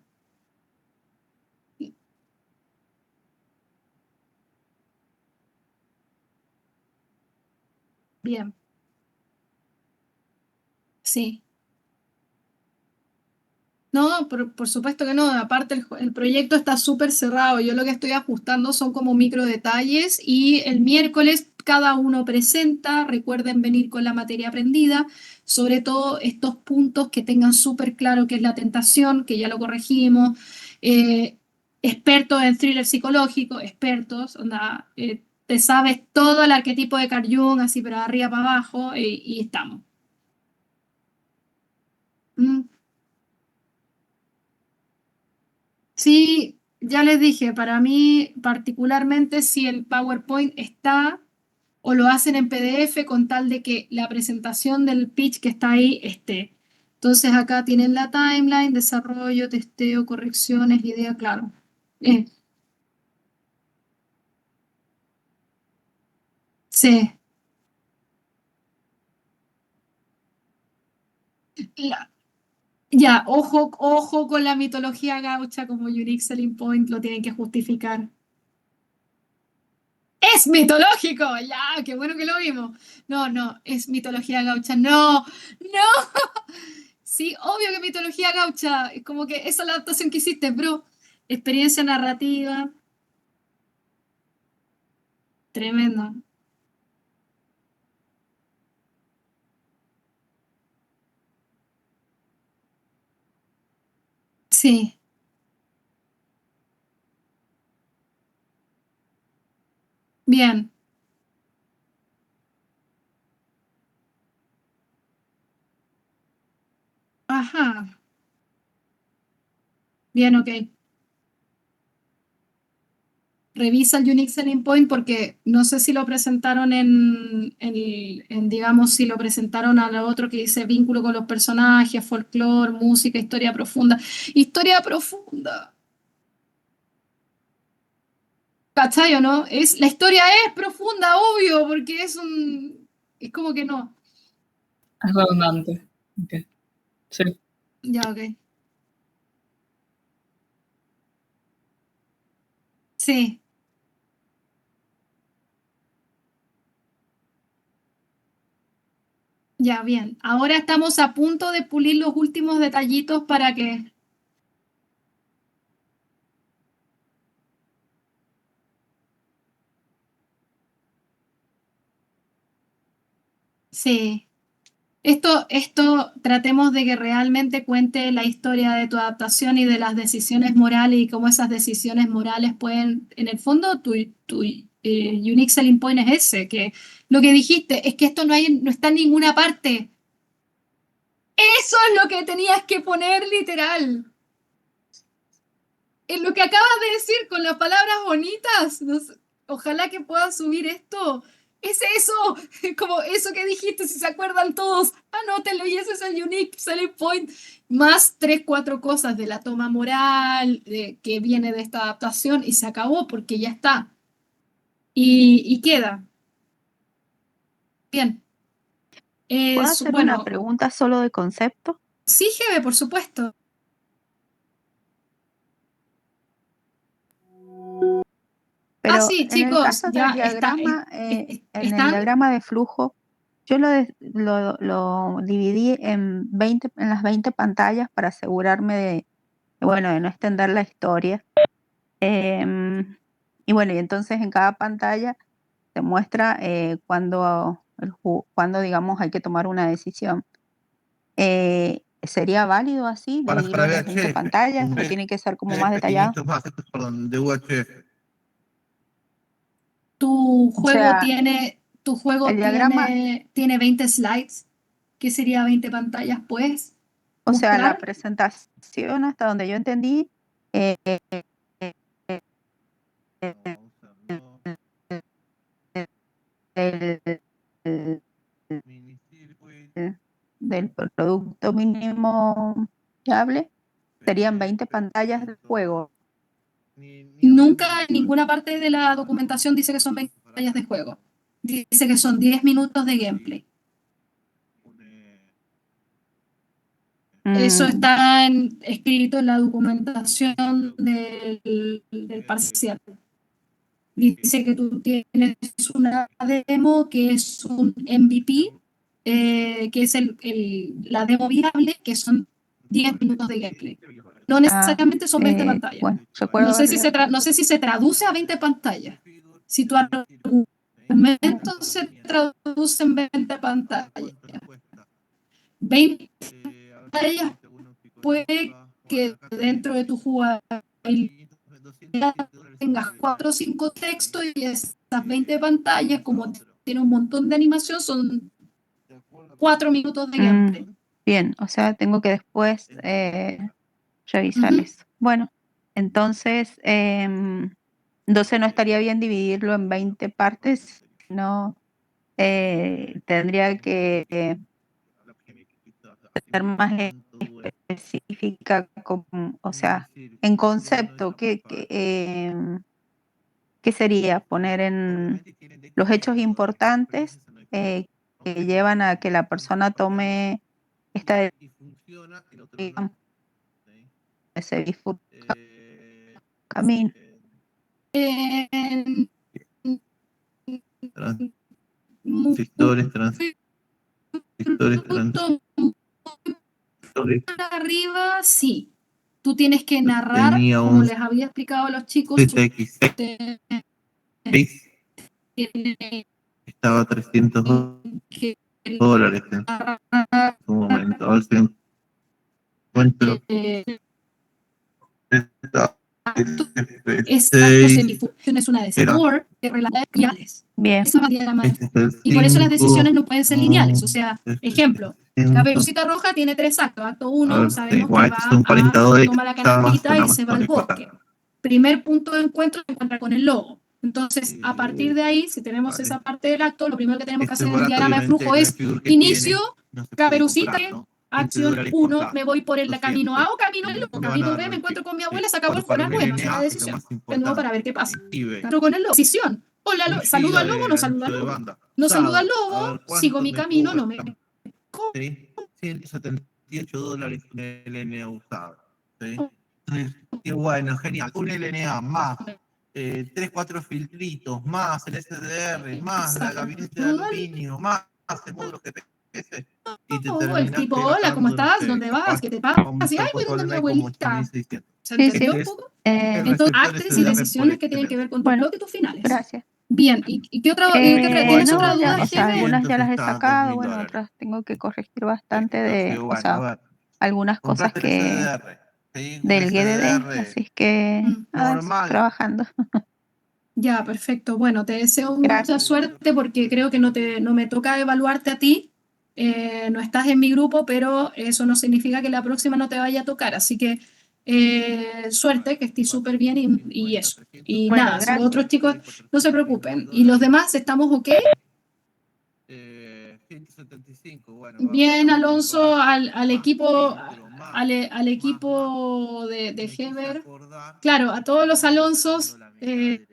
Bien, sí. No, por supuesto que no. Aparte, el proyecto está súper cerrado. Yo lo que estoy ajustando son como micro detalles y el miércoles cada uno presenta. Recuerden venir con la materia aprendida, sobre todo estos puntos que tengan súper claro qué es la tentación, que ya lo corregimos. Eh, expertos en thriller psicológico, expertos, onda, te sabes todo el arquetipo de Carl Jung, así pero de arriba para abajo, y estamos. Mm. Sí, ya les dije, para mí particularmente si el PowerPoint está o lo hacen en PDF con tal de que la presentación del pitch que está ahí esté. Entonces acá tienen la timeline, desarrollo, testeo, correcciones, idea, claro. Eh, sí. La- ya, ojo con la mitología gaucha como unique selling point, lo tienen que justificar. Es mitológico, ya, qué bueno que lo vimos. No, no, es mitología gaucha, no, no. Sí, obvio que mitología gaucha, es como que esa es la adaptación que hiciste, bro. Experiencia narrativa, tremendo. Sí, bien. Ajá, bien, ok. Revisa el Unique Selling Point porque no sé si lo presentaron digamos, si lo presentaron a lo otro que dice vínculo con los personajes, folclore, música, historia profunda. Historia profunda. ¿Cachai o no? La historia es profunda, obvio, porque es como que no. Es redundante. Ok. Sí. Ya, ok. Sí, ya, bien. Ahora estamos a punto de pulir los últimos detallitos para que... Sí. Esto tratemos de que realmente cuente la historia de tu adaptación y de las decisiones morales y cómo esas decisiones morales pueden, en el fondo, tu unique selling point es ese, que lo que dijiste es que esto no está en ninguna parte. Eso es lo que tenías que poner literal. En lo que acabas de decir con las palabras bonitas, ojalá que puedas subir esto. Es eso, como eso que dijiste, si se acuerdan todos, anótenlo y ese es el unique selling point. Más tres, cuatro cosas de la toma moral que viene de esta adaptación y se acabó porque ya está. Y queda. Bien. ¿Puedo hacer una Bueno, pregunta solo de concepto? sí, Jebe, por supuesto. Ah, Pero sí, en el chicos, caso del ya está. diagrama, en el ¿Están? diagrama de flujo, yo lo dividí en las 20 pantallas para asegurarme bueno, de no extender la historia. Y bueno, y entonces en cada pantalla te muestra cuando, digamos, hay que tomar una decisión. ¿Sería válido así, Para dividirlo en las 20 VHF, pantallas, un o tiene que ser como más detallado? 500 más, esto es, perdón, de UHF. Tu O juego sea, tiene, el diagrama, tiene 20 slides. ¿Qué sería 20 pantallas? ¿Puedes o sea, la mostrar? presentación, hasta donde yo entendí, eh, el- el- del producto mínimo viable serían 20 pantallas de juego. Nunca en ninguna parte de la documentación dice que son 20 pantallas de juego. Dice que son 10 minutos de gameplay. Eso está escrito en la documentación del parcial. Dice que tú tienes una demo que es un MVP, que es la demo viable, que son 10 minutos de gameplay. No necesariamente son 20 pantallas. Bueno, recuerdo No sé si haber no sé si se traduce a 20 pantallas. Si tu argumento se traduce en 20 pantallas. 20 pantallas puede que dentro de tu jugabilidad tengas 4 o 5 textos y esas 20 pantallas, como tiene un montón de animación, son 4 minutos de gameplay. Bien, o sea, tengo que después revisar eso. Bueno, entonces no estaría bien dividirlo en 20 partes, sino tendría que ser más específica, o sea, en concepto, ¿qué sería? Poner en los hechos importantes que llevan a que la persona tome esta decisión, se disfruta camino. Arriba, sí. Tú tienes que narrar, como les había explicado a los chicos. Estaba a $300 en su momento. A ver si encuentro. Es una decisión que relata lineales. Bien. Y por eso las decisiones no pueden ser lineales. O sea, ejemplo, Caperucita Roja tiene 3 actos. Acto 1, sabemos que va a tomar la canastita y se va al bosque. Primer punto de encuentro, se encuentra con el lobo. Entonces, a partir de ahí, si tenemos esa parte del acto, lo primero que tenemos que hacer en el diagrama de flujo es inicio, Caperucita, acción 1, me voy por el camino A o camino B, camino B, me encuentro con mi abuela, se acabó el juego. Bueno, es una decisión. De nuevo para ver qué pasa. Entro con el lobo. Decisión. Hola, saludo al lobo, no saludo al lobo. No saludo al lobo, sigo mi camino, no me... $178 un LNA usado. ¿Sí? Y bueno, genial. Un LNA más 3-4 filtritos, más el SDR, más la gabinete de aluminio, más el módulo GPS. Y te el tipo, hola, ¿cómo estás? ¿Dónde vas? ¿Qué te pasa? Ay, voy donde mi abuelita. ¿Se entendió un poco? Entonces, actos y decisiones que tienen que ver con tu plot y tus finales. Gracias. Bien, ¿y qué otra? ¿Tienes otra duda? O sea, algunas ya las he sacado, bueno, otras tengo que corregir bastante o sea, algunas cosas que del GDD, así es que trabajando. Ya, perfecto. Bueno, te deseo mucha suerte porque creo que no me toca evaluarte a ti. No estás en mi grupo, pero eso no significa que la próxima no te vaya a tocar. Así que suerte, que estés súper bien y eso. Y bueno, nada, si los otros chicos no se preocupen. ¿Y los demás estamos ok? 175, bueno, bien, Alonso, al equipo de Heber. Claro, a todos los Alonsos. Que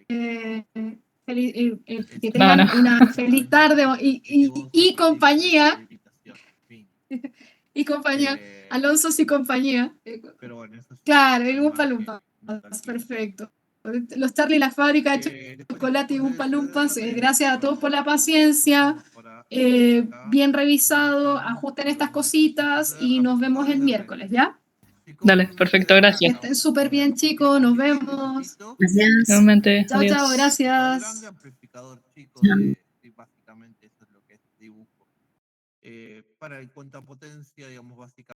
tengan una feliz tarde y compañía. Y compañía, Alonsos y compañía. Claro, y Oompa Loompas, perfecto. Los Charlie y la fábrica de chocolate y Oompa Loompas, gracias a todos por la paciencia. Bien revisado, ajusten estas cositas y nos vemos el miércoles, ¿ya? Dale, perfecto, Que gracias. estén súper bien, chicos. Nos vemos. Gracias. Nuevamente, Chao, adiós. chao. Gracias. Grande amplificador chico Chao. sí, básicamente eso es lo que es dibujo. Para el cuentapotencia, digamos, básicamente.